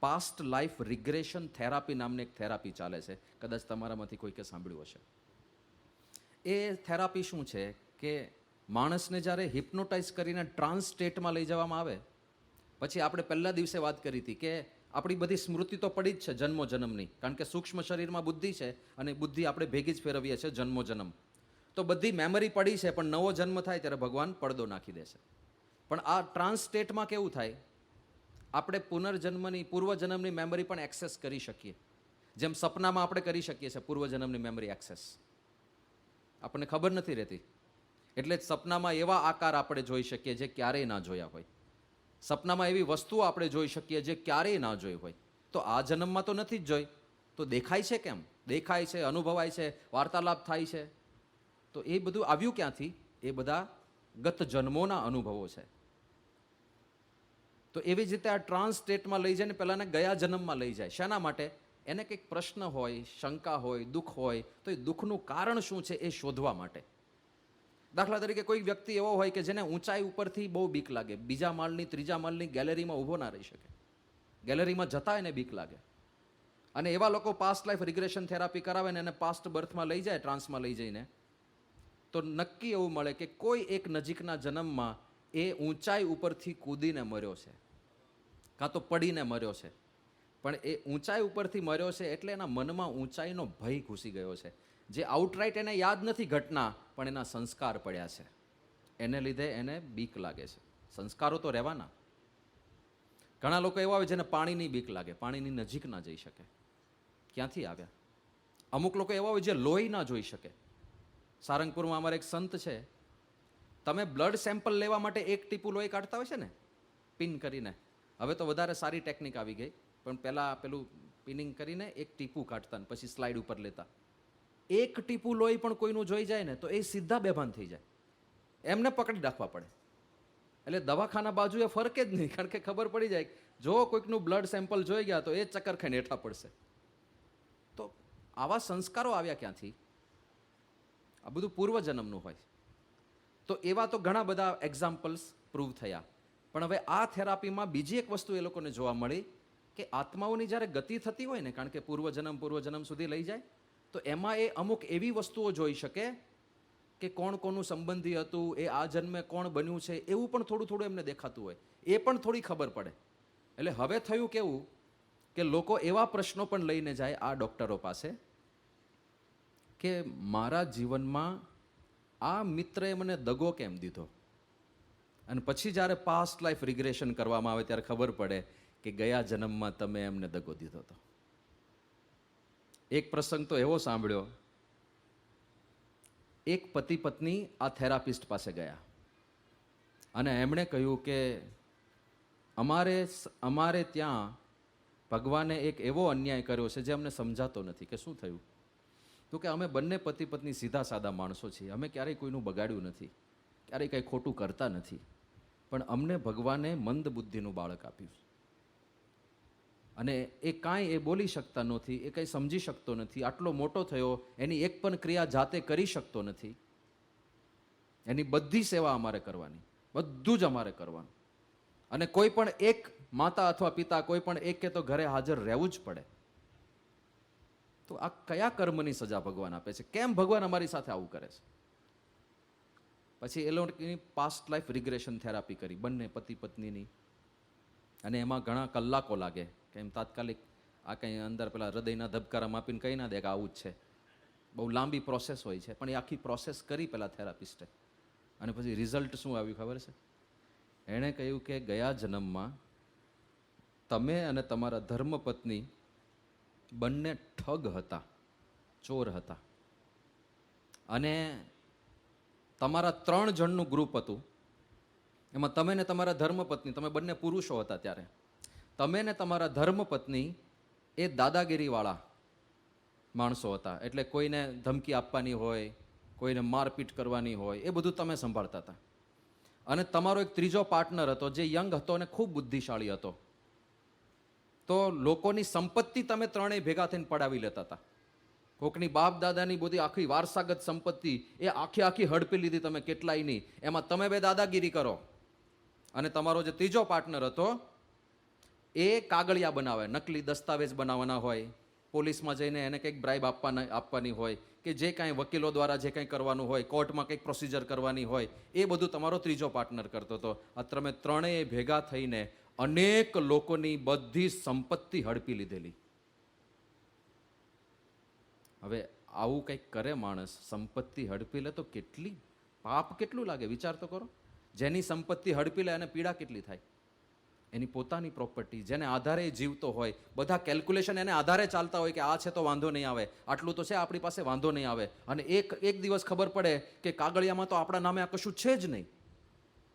પાસ્ટ લાઈફ રિગ્રેશન થેરાપી નામની એક થેરાપી ચાલે છે. કદાચ તમારામાંથી કોઈકે સાંભળ્યું હશે. એ થેરાપી શું છે કે માણસને જ્યારે હિપ્નોટાઇઝ કરીને ટ્રાન્સ સ્ટેટમાં લઈ જવામાં આવે, પછી આપણે પહેલા દિવસે વાત કરી હતી કે આપણી બધી સ્મૃતિ તો પડી જ છે જન્મો જન્મની, કારણ કે સૂક્ષ્મ શરીરમાં બુદ્ધિ છે અને બુદ્ધિ આપણે ભેગી જ ફેરવીએ છીએ જન્મો જન્મ. તો બધી મેમરી પડી છે, પણ નવો જન્મ થાય ત્યારે ભગવાન પડદો નાખી દે છે. પણ આ ટ્રાન્સ સ્ટેટમાં કેવું થાય, આપણે પુનર્જન્મની પૂર્વજન્મની મેમરી પણ એક્સેસ કરી શકીએ. જેમ સપનામાં આપણે કરી શકીએ છીએ પૂર્વજન્મની મેમરી એક્સેસ, આપણને ખબર નથી રહેતી. એટલે જ સપનામાં એવા આકાર આપણે જોઈ શકીએ જે ક્યારેય ના જોયા હોય. સપનામાં એવી વસ્તુઓ આપણે જોઈ શકીએ જે ક્યારેય ના જોઈ હોય. તો આ જન્મમાં તો નથી જ જોઈ, તો દેખાય છે કેમ? દેખાય છે, અનુભવાય છે, વાર્તાલાપ થાય છે. તો એ બધું આવ્યું ક્યાંથી? એ બધા ગત જન્મોના અનુભવો છે. તો એવી જ રીતે આ ટ્રાન્સ સ્ટેટમાં લઈ જાય ને પહેલાં ગયા જન્મમાં લઈ જાય. શાના માટે? એને કંઈક પ્રશ્ન હોય, શંકા હોય, દુઃખ હોય, તો એ દુઃખનું કારણ શું છે એ શોધવા માટે. દાખલા તરીકે કોઈ વ્યક્તિ એવો હોય કે જેને ઊંચાઈ ઉપરથી બહુ બીક લાગે, બીજા માળની, ત્રીજા માળની ગેલેરીમાં ઊભો ના રહી શકે, ગેલેરીમાં જતા એને બીક લાગે. અને એવા લોકો પાસ્ટ લાઈફ રિગ્રેશન થેરાપી કરાવે ને એને પાસ્ટ બર્થમાં લઈ જાય, ટ્રાન્સમાં લઈ જઈને, તો નક્કી એવું મળે કે કોઈ એક નજીકના જન્મમાં એ ઊંચાઈ ઉપરથી કૂદીને મર્યો છે, કાં તો પડીને મર્યો છે. પણ એ ઊંચાઈ ઉપરથી મર્યો છે એટલે એના મનમાં ઊંચાઈનો ભય ઘૂસી ગયો છે, જે આઉટરાઇટ એને યાદ નથી ઘટના, પણ એના સંસ્કાર પડ્યા છે. એને લીધે એને બીક લાગે છે. સંસ્કારો તો રહેવાના. ઘણા લોકો એવા હોય જેને પાણીની બીક લાગે, પાણીની નજીક ના જઈ શકે. ક્યાંથી આવ્યા? અમુક લોકો એવા હોય જે લોહી ના જોઈ શકે. સારંગપુરમાં અમારે એક સંત છે, તમે બ્લડ સેમ્પલ લેવા માટે એક ટીપું લોહી કાઢતા હોય છે ને, પિન કરીને. હવે તો વધારે સારી ટેકનિક આવી ગઈ, પણ પહેલાં પેલું પિનિંગ કરીને એક ટીપું કાઢતા ને પછી સ્લાઇડ ઉપર લેતા. એક ટીપું લોહી પણ કોઈનું જોઈ જાય ને તો એ સીધા બેભાન થઈ જાય, એમને પકડી રાખવા પડે. એટલે દવાખાના બાજુએ ફરકે જ નહીં, કારણ કે ખબર પડી જાય જો કોઈકનું બ્લડ સેમ્પલ જોઈ ગયા તો એ ચક્કર ખાઈને હેઠા પડશે. તો આવા સંસ્કારો આવ્યા ક્યાંથી? આ બધું પૂર્વજન્મનું હોય. તો એવા તો ઘણા બધા એક્ઝામ્પલ્સ પ્રૂવ થયા. પણ હવે આ થેરાપીમાં બીજી એક વસ્તુ એ લોકોને જોવા મળી કે આત્માઓની જ્યારે ગતિ થતી હોય ને, કારણ કે પૂર્વજન્મ સુધી લઈ જાય, તો એમાં એ અમુક એવી વસ્તુઓ જોઈ શકે કે કોણ કોનું સંબંધી હતું, એ આ જન્મે કોણ બન્યું છે, એવું પણ થોડું થોડું એમને દેખાતું હોય. એ પણ થોડી ખબર પડે. એટલે હવે થયું કેવું કે લોકો એવા પ્રશ્નો પણ લઈને જાય આ ડૉક્ટરો પાસે કે મારા જીવનમાં આ મિત્રએ મને દગો કેમ દીધો? અને પછી જ્યારે પાસ્ટ લાઈફ રિગ્રેશન કરવામાં આવે ત્યારે ખબર પડે કે ગયા જન્મમાં તમે એમને દગો દીધો હતો. એક પ્રસંગ તો એવો સાંભળ્યો, એક પતિ પત્ની આ થેરાપિસ્ટ પાસે ગયા અને એમણે કહ્યું કે અમારે ત્યાં ભગવાને એક એવો અન્યાય કર્યો છે જે અમને સમજાતો નથી. કે શું થયું? તો કે અમે બંને પતિ પત્ની સીધા સાદા માણસો છીએ, અમે ક્યારેય કોઈનું બગાડ્યું નથી, ક્યારેય કંઈ ખોટું કરતા નથી, પણ અમને ભગવાને મંદ બુદ્ધિનું બાળક આપ્યું અને એ કાંઈ એ બોલી શકતા નથી, એ કંઈ સમજી શકતો નથી, આટલો મોટો થયો, એની એક પણ ક્રિયા જાતે કરી શકતો નથી, એની બધી સેવા અમારે કરવાની, બધું જ અમારે કરવાનું, અને કોઈ પણ એક માતા અથવા પિતા કોઈ પણ એક કે તો ઘરે હાજર રહેવું જ પડે. તો આ કયા કર્મની સજા ભગવાન આપે છે? કેમ ભગવાન અમારી સાથે આવું કરે છે? પછી એ લોકોની પાસ્ટ લાઈફ રિગ્રેશન થેરાપી કરી બંને પતિ પત્નીની, અને એમાં ઘણા કલાકો લાગે કે એમ તાત્કાલિક આ કંઈ અંદર પેલા હૃદયના ધબકારા માપીને કહી ના દે કે આવું જ છે. બહુ લાંબી પ્રોસેસ હોય છે, પણ એ આખી પ્રોસેસ કરી પેલા થેરાપિસ્ટે. અને પછી રિઝલ્ટ શું આવ્યું ખબર છે? એણે કહ્યું કે ગયા જન્મમાં તમે અને તમારા ધર્મપત્ની બંને ઠગ હતા, ચોર હતા, અને તમારા 3 જણનું ગ્રુપ હતું. એમાં તમે ને તમારા ધર્મપત્ની, તમે બંને પુરુષો હતા ત્યારે, તમે ને તમારા ધર્મપત્ની એ દાદાગીરીવાળા માણસો હતા. એટલે કોઈને ધમકી આપવાની હોય, કોઈને મારપીટ કરવાની હોય, એ બધું તમે સંભાળતા હતા. અને તમારો એક ત્રીજો પાર્ટનર હતો જે યંગ હતો અને ખૂબ બુદ્ધિશાળી હતો, તો લોકોની સંપત્તિ તમે ત્રણેય ભેગા થઈને પડાવી લેતા હતા. કોકની બાપ દાદાની બધી આખી વારસાગત સંપત્તિ એ આખી હડપી લીધી તમે કેટલાયની, એમાં તમે બે દાદાગીરી કરો. અને તમારો જે ત્રીજો પાર્ટનર હતો એ કાગળિયા બનાવે, નકલી દસ્તાવેજ બનાવવાના હોય, પોલીસમાં જઈને એને કંઈક બ્રાઇબ આપવાની હોય, કે જે કાંઈ વકીલો દ્વારા જે કંઈ કરવાનું હોય, કોર્ટમાં કંઈક પ્રોસિજર કરવાની હોય, એ બધું તમારો ત્રીજો પાર્ટનર કરતો હતો. આ તમે ત્રણેય ભેગા થઈને અનેક લોકોની બધી સંપત્તિ હડપી લીધેલી. હવે આવું કંઈક કરે માણસ, સંપત્તિ હડપી લે તો કેટલી પાપ કેટલું લાગે, વિચાર તો કરો. જેની સંપત્તિ હડપી લે એને પીડા કેટલી થાય. એની પોતાની પ્રોપર્ટી જેને આધારે જીવતો હોય, બધા કેલ્ક્યુલેશન એને આધારે ચાલતા હોય કે આ છે તો વાંધો નહીં આવે, આટલું તો છે આપણી પાસે, વાંધો નહીં આવે. અને એક દિવસ ખબર પડે કે કાગળિયામાં તો આપણા નામે આ કશું છે જ નહીં,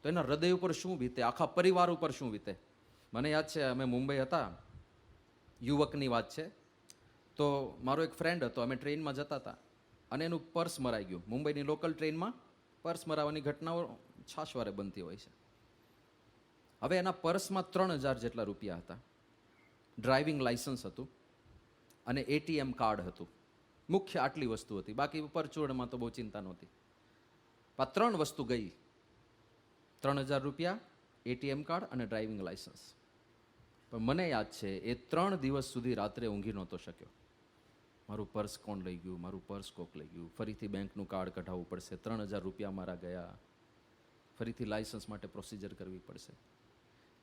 તો એના હૃદય ઉપર શું વીતે, આખા પરિવાર ઉપર શું વીતે. મને યાદ છે, અમે મુંબઈ હતા, યુવકની વાત છે. તો મારો એક ફ્રેન્ડ હતો, અમે ટ્રેનમાં જતા હતા અને એનું પર્સ મરાઈ ગયું. મુંબઈની લોકલ ટ્રેનમાં પર્સ મરાવાની ઘટનાઓ છાશવારે બનતી હોય છે. હવે એના પર્સમાં 3,000 જેટલા રૂપિયા હતા, ડ્રાઇવિંગ લાઇસન્સ હતું અને એટીએમ કાર્ડ હતું. મુખ્ય આટલી વસ્તુ હતી, બાકી પરચુરણમાં તો બહુ ચિંતા નહોતી. આ 3 વસ્તુ ગઈ, 3,000 રૂપિયા, એટીએમ કાર્ડ અને ડ્રાઇવિંગ લાઇસન્સ. પણ મને યાદ છે એ 3 દિવસ સુધી રાત્રે ઊંઘી નહોતો શક્યો. મારું પર્સ કોણ લઈ ગયું, મારું પર્સ કોક લઈ ગયું, ફરીથી બેંકનું કાર્ડ કઢાવવું પડશે, 3,000 રૂપિયા મારા ગયા, ફરીથી લાઇસન્સ માટે પ્રોસિજર કરવી પડશે.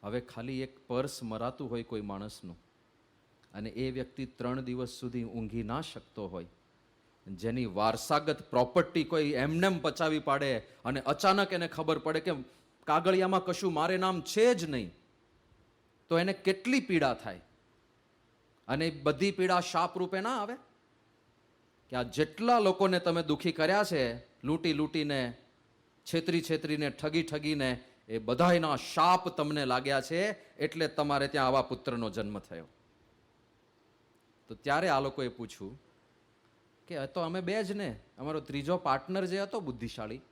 હવે ખાલી એક પર્સ મરાતું હોય કોઈ માણસનું, અને એ વ્યક્તિ 3 દિવસ સુધી ઊંઘી ના શકતો હોય, જેની વારસાગત પ્રોપર્ટી કોઈ એમનેમ પચાવી પાડે અને અચાનક એને ખબર પડે કે કાગળિયામાં કશું મારે નામ છે જ નહીં, તો એને કેટલી પીડા થાય. અને બધી પીડા શાપ રૂપે ના આવે કે આ જેટલા લોકોને તમે દુઃખી કર્યા છે, લૂંટીને, છેતરીને, ઠગીને, એ બધાયના શાપ તમને લાગ્યા છે, એટલે તમારે ત્યાં આવા પુત્રનો જન્મ થયો. તો ત્યારે આ લોકોએ પૂછ્યું કે તો અમે બે જ ને, અમારો ત્રીજો પાર્ટનર જે હતો બુદ્ધિશાળી,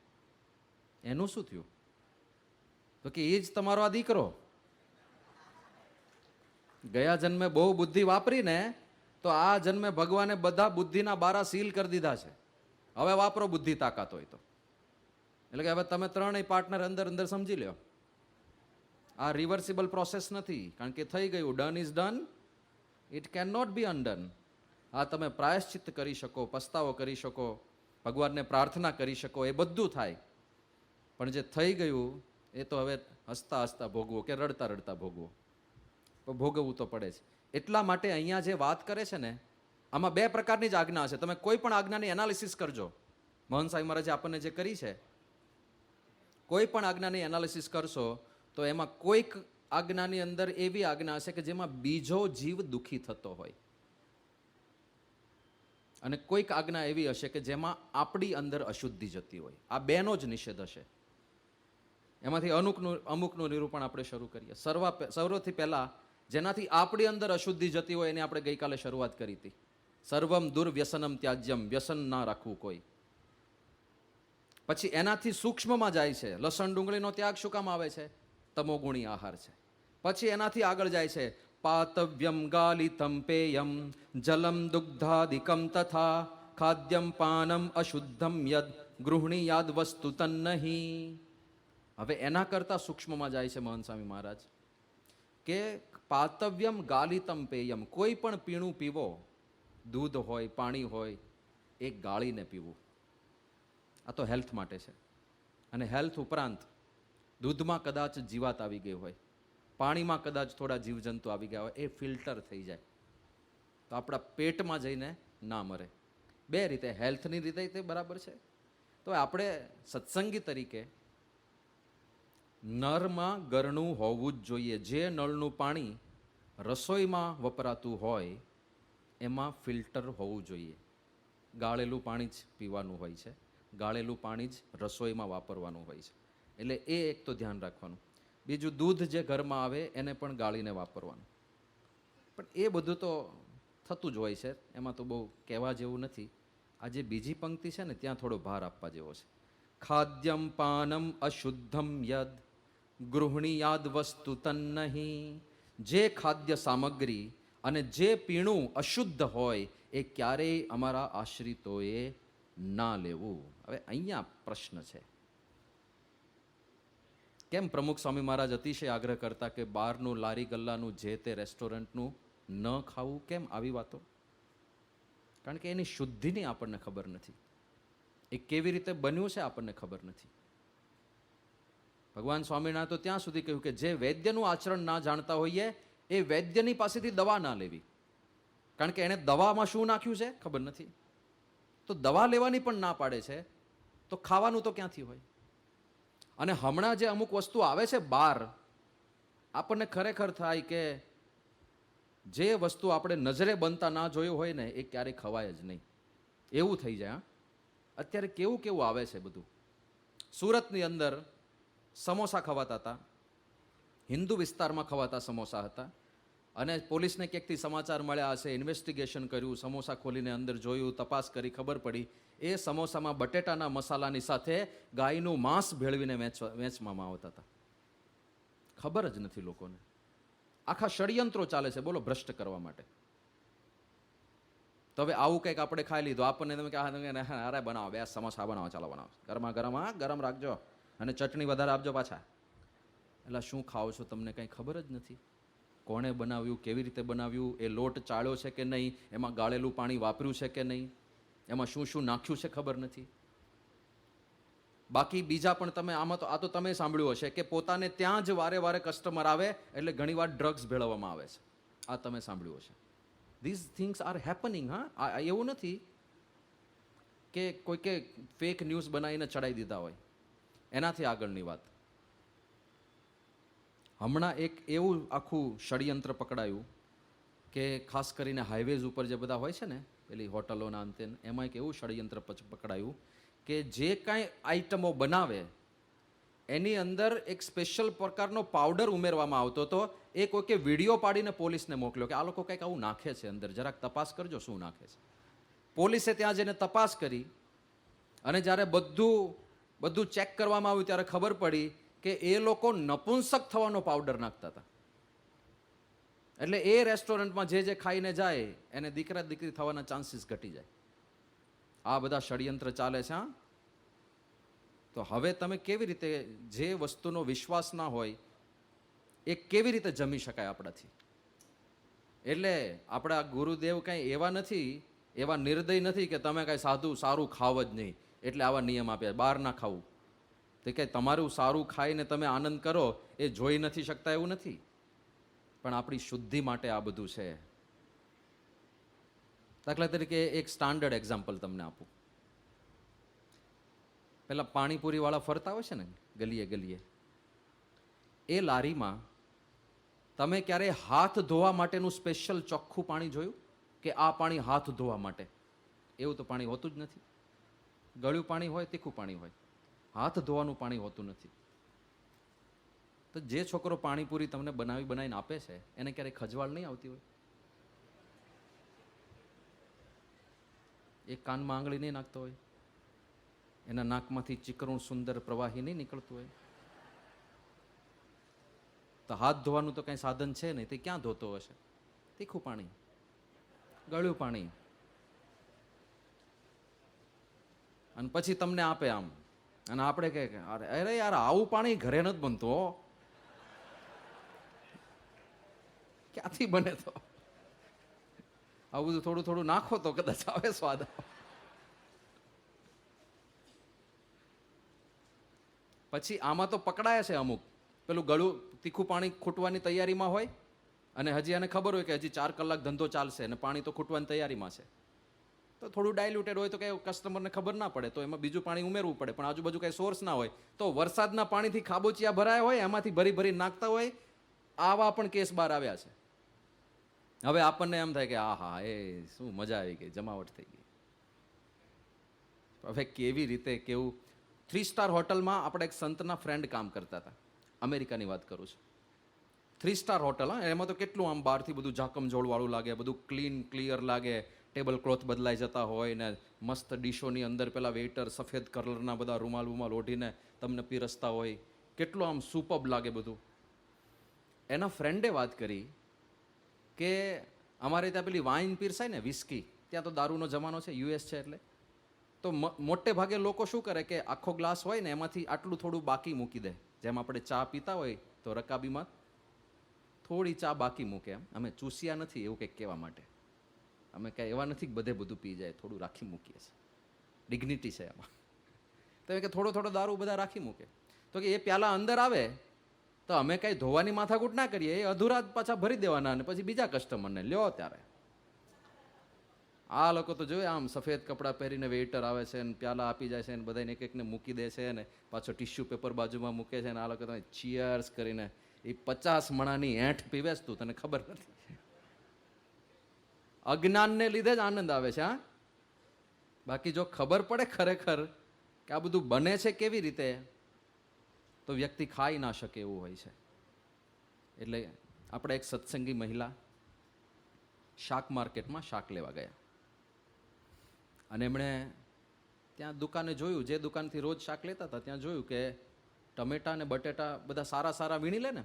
એનું શું થયું? તો કે એ જ તમારો આ દીકરો ગયા જન્મે બહુ બુદ્ધિ વાપરીને, તો આ જન્મે ભગવાને બધા બુદ્ધિના બારા સીલ કરી દીધા છે, હવે વાપરો બુદ્ધિ તાકાત હોય તો. એટલે કે હવે તમે 3 પાર્ટનર અંદર સમજી લ્યો, આ રિવર્સિબલ પ્રોસેસ નથી, કારણ કે થઈ ગયું, done is done, it can not be undone. આ તમે પ્રાયશ્ચિત્ત કરી શકો, પસ્તાવો કરી શકો, ભગવાનને પ્રાર્થના કરી શકો, એ બધું થાય. પણ જે થઈ ગયું એ તો હવે હસતા ભોગવો કે રડતા ભોગવો, તો ભોગવવું તો પડે જ. એટલા માટે અહીંયા જે વાત કરે છે ને, આમાં 2 પ્રકારની જ આજ્ઞા છે. તમે કોઈ પણ આજ્ઞાની એનાલિસિસ કરજો, મોહન સાંઈ મહારાજે આપણને જે કરી છે, કોઈ પણ આજ્ઞાની એનાલિસિસ કરશો તો એમાં કોઈક આજ્ઞાની અંદર એવી આજ્ઞા હશે કે જેમાં બીજો જીવ દુઃખી થતો હોય, અને કોઈક આજ્ઞા એવી હશે કે જેમાં આપણી અંદર અશુદ્ધિ જતી હોય. આ 2નો જ નિષેધ હશે. એમાંથી અમુકનું નિરૂપણ આપણે શરૂ કરીએ. સર્વથી પહેલા જેનાથી આપણી અંદર અશુદ્ધિ જતી હોય એની આપણે ગઈકાલે શરૂઆત કરી હતી. સર્વમ દુર્વ્યસનમ ત્યાજ્યમ, વ્યસન ના રાખવું કોઈ. પછી એનાથી સૂક્ષ્મમાં જાય છે, લસણ ડુંગળીનો ત્યાગ શું કામ આવે છે? તમોગુણી આહાર છે. પછી એનાથી આગળ જાય છે, પાતવ્યમ ગાલિતમ પેયમ જલમ દુગ્ધાદિકમ તથા ખાદ્યમ પાનમ અશુદ્ધમ યદ ગૃહણીયાદ વસ્તુ તન્નહી. હવે એના કરતા સૂક્ષ્મમાં જાય છે મહંત સ્વામી મહારાજ કે પાતવ્યમ ગાલિતમ પેયમ, કોઈ પણ પીણું પીવો, દૂધ હોય, પાણી હોય, એ ગાળીને પીવું. આ તો હેલ્થ માટે છે. અને હેલ્થ ઉપરાંત દૂધમાં કદાચ જીવાત આવી ગઈ હોય, પાણીમાં કદાચ થોડા જીવજંતુ આવી ગયા હોય, એ ફિલ્ટર થઈ જાય તો આપણા પેટમાં જઈને ના મરે. 2 રીતે, હેલ્થની રીતે તે બરાબર છે. તો આપણે સત્સંગી તરીકે નળમાં ગરણું હોવું જ જોઈએ. જે નળનું પાણી રસોઈમાં વપરાતું હોય એમાં ફિલ્ટર હોવું જોઈએ. ગાળેલું પાણી જ પીવાનું હોય છે, ગાળેલું પાણી જ રસોઈમાં વાપરવાનું હોય છે. એટલે એ એક તો ધ્યાન રાખવાનું. બીજું, દૂધ જે ઘરમાં આવે એને પણ ગાળીને વાપરવાનું. પણ એ બધું તો થતું જ હોય છે, એમાં તો બહુ કહેવા જેવું નથી. આ જે બીજી પંક્તિ છે ને, ત્યાં થોડો ભાર આપવા જેવો છે. ખાદ્યમ પાનમ અશુદ્ધમ યદ ગૃહિણીયાદ વસ્તુ તન્નહી. જે ખાદ્ય સામગ્રી અને જે પીણું અશુદ્ધ હોય એ ક્યારેય અમારા આશ્રિતોએ ના લેવું. હવે અહીંયા પ્રશ્ન છે, કેમ પ્રમુખ સ્વામી મહારાજ અતિશય આગ્રહ કરતા કે બહારનું લારી ગલ્લાનું જે તે રેસ્ટોરન્ટનું ન ખાવું? કેમ આવી વાતો? કારણ કે એની શુદ્ધિની આપણને ખબર નથી, એ કેવી રીતે બન્યું છે આપણને ખબર નથી. ભગવાન સ્વામિનારાયણ તો ત્યાં સુધી કહ્યું કે જે વૈદ્યનું આચરણ ના જાણતા હોઈએ એ વૈદ્યની પાસેથી દવા ના લેવી, કારણ કે એણે દવામાં શું નાખ્યું છે ખબર નથી. તો દવા લેવાની પણ ના પાડે છે, તો ખાવાનું તો ક્યાંથી હોય? અને હમણાં જે અમુક વસ્તુ આવે છે બહાર, આપણને ખરેખર થાય કે જે વસ્તુ આપણે નજરે બનતા ના જોયું હોય ને એ ક્યારેય ખવાય જ નહીં, એવું થઈ જાય. અત્યારે કેવું કેવું આવે છે બધું. સુરતની અંદર સમોસા ખવાતા હતા, હિન્દુ વિસ્તારમાં ખવાતા સમોસા હતા, અને પોલીસને ક્યાંકથી સમાચાર મળ્યા હશે, ઇન્વેસ્ટિગેશન કર્યું, સમોસા ખોલીને અંદર જોયું, તપાસ કરી, ખબર પડી એ સમોસામાં બટેટાના મસાલાની સાથે ગાયનું માંસ ભેળવીને વેચવામાં આવતા હતા. ખબર જ નથી લોકોને. આખા ષડયંત્રો ચાલે છે બોલો ભ્રષ્ટ કરવા માટે. તો હવે આવું કંઈક આપણે ખાઈ લીધું, આપણને તમે કહે અરે બનાવો, બે સમોસા બનાવો, ચાલો બનાવો, ગરમા ગરમ, હા ગરમ રાખજો અને ચટણી વધારે આપજો પાછા. એટલે શું ખાઓ છો તમને કંઈ ખબર જ નથી. કોણે બનાવ્યું, કેવી રીતે બનાવ્યું, એ લોટ ચાળ્યો છે કે નહીં, એમાં ગાળેલું પાણી વાપર્યું છે કે નહીં, એમાં શું શું નાખ્યું છે ખબર નથી. બાકી બીજા પણ તમે આમાં તો આ તો તમે સાંભળ્યું હશે કે પોતાને ત્યાં જ વારે વારે કસ્ટમર આવે એટલે ઘણીવાર ડ્રગ્સ ભેળવવામાં આવે છે. આ તમે સાંભળ્યું હશે. These things are happening. હા, એવું નથી કે કોઈકે ફેક ન્યૂઝ બનાવીને ચડાવી દીધા હોય. એનાથી આગળની વાત, હમણાં એક એવું આખું ષડયંત્ર પકડાયું કે ખાસ કરીને હાઈવેઝ ઉપર જે બધા હોય છે ને પેલી હોટલોના અંતે, એમાં એક એવું ષડયંત્ર પકડાયું કે જે કાંઈ આઈટમો બનાવે એની અંદર એક સ્પેશિયલ પ્રકારનો પાવડર ઉમેરવામાં આવતો હતો. એ કોઈકે વિડીયો પાડીને પોલીસને મોકલ્યો કે આ લોકો કંઈક આવું નાખે છે અંદર, જરાક તપાસ કરજો શું નાખે છે. પોલીસે ત્યાં જઈને તપાસ કરી અને જ્યારે બધું ચેક કરવામાં આવ્યું ત્યારે ખબર પડી કે એ લોકો નપુંસક થવાનો પાવડર નાખતા હતા. એટલે એ રેસ્ટોરન્ટમાં જે ખાઈને જાય એને દીકરા દીકરી થવાના ચાન્સીસ ઘટી જાય. આ બધા ષડયંત્ર ચાલે છે. તો હવે તમે કેવી રીતે, જે વસ્તુનો વિશ્વાસ ના હોય એ કેવી રીતે જમી શકાય આપણાથી? એટલે આપણા ગુરુદેવ કંઈ એવા નથી, એવા નિર્દય નથી કે તમે કાંઈ સારું ખાવ જ નહીં એટલે આવા નિયમ આપ્યા, બહાર ના ખાવું. તો કે તમારું સારું ખાઈને તમે આનંદ કરો એ જોઈ નથી શકતા એવું નથી, પણ આપણી શુદ્ધિ માટે આ બધું છે. દાખલા તરીકે એક સ્ટાન્ડર્ડ એક્ઝામ્પલ તમને આપું. પેલા પાણીપુરી વાળા ફરતા હોય છે ને ગલીએ ગલીએ, એ લારીમાં તમે ક્યારે હાથ ધોવા માટેનું સ્પેશિયલ ચોખ્ખું પાણી જોયું કે આ પાણી હાથ ધોવા માટે? એવું તો પાણી હોતું જ નથી. ગળ્યું પાણી હોય, તીખું પાણી હોય, હાથ ધોવાનું પાણી હોતું નથી. તો જે છોકરો પાણીપુરી તમને બનાવીને આપે છે એને ક્યારેય ખજવાળ નહીં આવતી હોય? એક કાનમાં આંગળી નહીં નાખતો હોય, એના નાકમાંથી ચીકણું સુંદર પ્રવાહી નહીં નીકળતું હોય? તો હાથ ધોવાનું તો કંઈ સાધન છે નહીં, તે ક્યાં ધોતો હશે? તીખું પાણી, ગળ્યું પાણી, અને પછી તમને આપે આમ, અને આપણે કહે અરે યાર આવું પાણી ઘરે નથી બનતું, ક્યાંથી બને? તો આવું બધું થોડું થોડું નાખો તો કદાચ આવે સ્વાદ. પછી આમાં તો પકડાય છે અમુક, પેલું ગળું તીખું પાણી ખૂટવાની તૈયારીમાં હોય અને હજી એને ખબર હોય કે હજી 4 કલાક ધંધો ચાલશે અને પાણી તો ખૂટવાની તૈયારીમાં છે. તો થોડું ડાયલ્યુટેડ હોય તો કંઈ કસ્ટમરને ખબર ના પડે તો એમાં બીજું પાણી ઉમેરવું પડે, પણ આજુબાજુ કંઈ સોર્સ ના હોય તો વરસાદના પાણીથી ખાબોચિયા ભરાયા હોય એમાંથી ભરી નાખતા હોય. આવા પણ કેસ બહાર આવ્યા છે. હવે આપણને એમ થાય કે આહા એ શું મજા આવી ગઈ, જમાવટ થઈ ગઈ. હવે કેવી રીતે કેવું? 3 સ્ટાર હોટલમાં આપણા એક સંતના ફ્રેન્ડ કામ કરતા હતા, અમેરિકાની વાત કરું છું. 3 સ્ટાર હોટલ, એમાં તો કેટલું આમ બહારથી બધું ઝાકમઝોળવાળું લાગે, બધું ક્લીન ક્લિયર લાગે, ટેબલ ક્લોથ બદલાઈ જતા હોય ને મસ્ત ડીશોની અંદર પેલા વેઇટર સફેદ કલરના બધા રૂમાલ રૂમાલ ઓઢીને તમને પીરસતા હોય, કેટલું આમ સુપબ લાગે બધું. એના ફ્રેન્ડે વાત કરી કે અમારે ત્યાં પેલી વાઇન પીરસાય ને વિસ્કી, ત્યાં તો દારૂનો જમાનો છે, યુએસ છે એટલે, તો મોટે ભાગે લોકો શું કરે કે આખો ગ્લાસ હોય ને એમાંથી આટલું થોડું બાકી મૂકી દે. જેમ આપણે ચા પીતા હોય તો રકાબીમાં થોડી ચા બાકી મૂકે. એમ અમે ચૂસ્યા નથી એવું કંઈક કહેવા માટે. અમે કાંઈ એવા નથી કે બધે બધું પી જાય, થોડું રાખી મૂકીએ છીએ, ડિગ્નિટી છે એમાં. તો કે થોડો થોડો દારૂ બધા રાખી મૂકે. તો કે એ પ્યાલા અંદર આવે તો અમે કાંઈ ધોવાની માથાકૂટ ના કરીએ, એ અધૂરા જ પાછા ભરી દેવાના અને પછી બીજા કસ્ટમરને લ્યો ત્યારે. આ લોકો તો જોઈએ આમ સફેદ કપડાં પહેરીને વેઇટર આવે છે ને પ્યાલા આપી જાય છે ને બધાને એક એકને મૂકી દે છે ને પાછો ટિશ્યુ પેપર બાજુમાં મૂકે છે ને આ લોકો તમે ચીયર્સ કરીને એ 50 મણાની એંઠ પીવેસ તું, તને ખબર નથી. અજ્ઞાનને લીધે જ આનંદ આવે છે. હા, બાકી જો ખબર પડે ખરેખર કે આ બધું બને છે કેવી રીતે, તો વ્યક્તિ ખાઈ ના શકે એવું હોય છે. એટલે આપણે એક સત્સંગી મહિલા શાક માર્કેટમાં શાક લેવા ગયા અને એમણે ત્યાં દુકાને જોયું, જે દુકાનથી રોજ શાક લેતા હતા ત્યાં જોયું કે ટમેટા અને બટેટા બધા સારા સારા વીણી લે ને,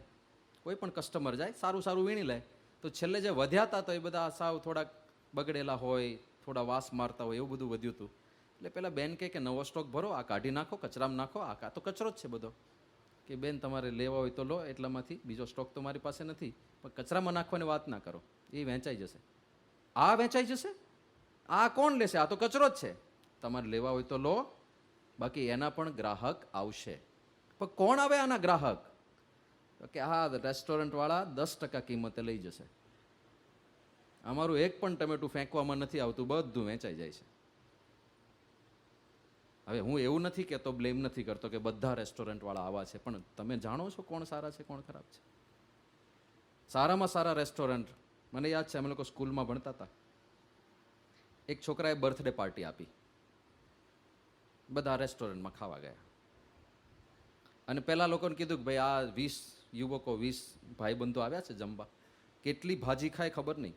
કોઈ પણ કસ્ટમર જાય સારું સારું વીણી લે, તો છેલ્લે જે વધ્યા હતા તો એ બધા સાવ થોડાક બગડેલા હોય, થોડા વાસ મારતા હોય, એવું બધું વધ્યું હતું. એટલે પેલા બેન કહે કે નવો સ્ટોક ભરો, આ કાઢી નાખો, કચરામાં નાખો, આ તો કચરો જ છે બધો. કે બેન તમારે લેવા હોય તો લો, એટલામાંથી બીજો સ્ટોક તો મારી પાસે નથી, પણ કચરામાં નાખવાની વાત ના કરો, એ વેચાઈ જશે. આ વેચાઈ જશે, આ કોણ લેશે, આ તો કચરો જ છે, તમારે લેવા હોય તો લો, બાકી એના પણ ગ્રાહક આવશે. પણ કોણ આવે આના ગ્રાહક? કે હા, રેસ્ટોરન્ટવાળા 10% કિંમતે લઈ જશે. અમારું એક પણ ટમેટું ફેંકવામાં નથી આવતું, બધું વેચાઈ જાય છે. હવે હું એવું નથી કહેતો, બ્લેમ નથી કરતો કે બધા રેસ્ટોરન્ટવાળા આવા છે, પણ તમે જાણો છો કોણ સારા છે કોણ ખરાબ છે? સારામાં સારા રેસ્ટોરન્ટ, મને યાદ છે અમે લોકો સ્કૂલમાં ભણતા હતા, એક છોકરાએ બર્થડે પાર્ટી આપી, બધા રેસ્ટોરન્ટમાં ખાવા ગયા અને પેલા લોકોને કીધું કે ભાઈ આ 20 યુવકો 20 ભાઈબંધો આવ્યા છે જમવા, કેટલી ભાજી ખાય ખબર નહીં,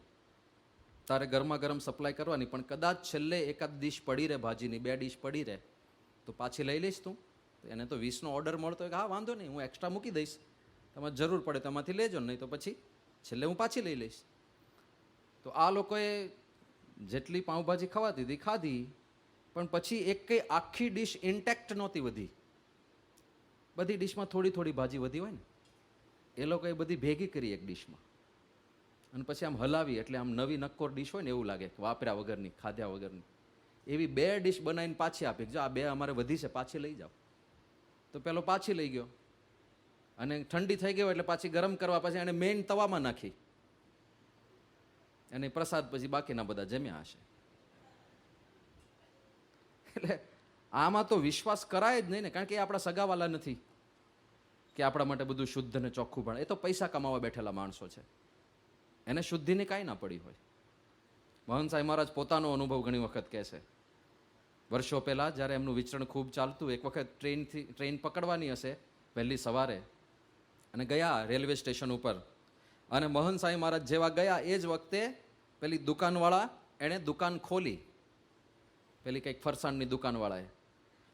તારે ગરમા ગરમ સપ્લાય કરવાની, પણ કદાચ છેલ્લે એકાદ ડીશ પડી રહે ભાજીની, 2 ડીશ પડી રહે તો પાછી લઈ લઈશ તું? એને તો 20નો ઓર્ડર મળતો હોય કે હા વાંધો નહીં, હું એક્સ્ટ્રા મૂકી દઈશ, તમારે જરૂર પડે તો એમાંથી લેજો, નહીં તો પછી છેલ્લે હું પાછી લઈ લઈશ. તો આ લોકોએ જેટલી પાઉંભાજી ખવાતી હતી ખાધી, પણ પછી એક કઈ આખી ડીશ ઇન્ટેક્ટ નહોતી વધી. બધી ડીશમાં થોડી થોડી ભાજી વધી હોય ને, એ લોકોએ બધી ભેગી કરી એક ડીશમાં અને પછી આમ હલાવી, એટલે આમ નવી નક્કોર ડીશ હોય ને એવું લાગે, વાપર્યા વગરની, ખાધ્યા વગરની. એવી 2 ડીશ બનાવીને પાછી આપી, જો આ 2 અમારે વધી છે, પાછી લઈ જાઓ. તો પેલો પાછી લઈ ગયો અને ઠંડી થઈ ગયો એટલે પાછી ગરમ કરવા પછી એને મેઇન તવામાં નાખી અને પ્રસાદ પછી બાકીના બધા જમ્યા હશે. એટલે આમાં તો વિશ્વાસ કરાય જ નહીં ને, કારણ કે એ આપણા સગાવાલા નથી કે આપણા માટે બધું શુદ્ધ ને ચોખ્ખું ભણે. એ તો પૈસા કમાવા બેઠેલા માણસો છે, એને શુદ્ધિની કાંઈ ના પડી હોય. મહંત સાહેબ મહારાજ પોતાનો અનુભવ ઘણી વખત કહે છે. વર્ષો પહેલાં જ્યારે એમનું વિચરણ ખૂબ ચાલતું, એક વખત ટ્રેન પકડવાની હશે વહેલી સવારે અને ગયા રેલવે સ્ટેશન ઉપર, અને મહંત સાહેબ મહારાજ જેવા ગયા એ જ વખતે પેલી દુકાનવાળા એણે દુકાન ખોલી, પેલી કંઈક ફરસાણની દુકાનવાળાએ,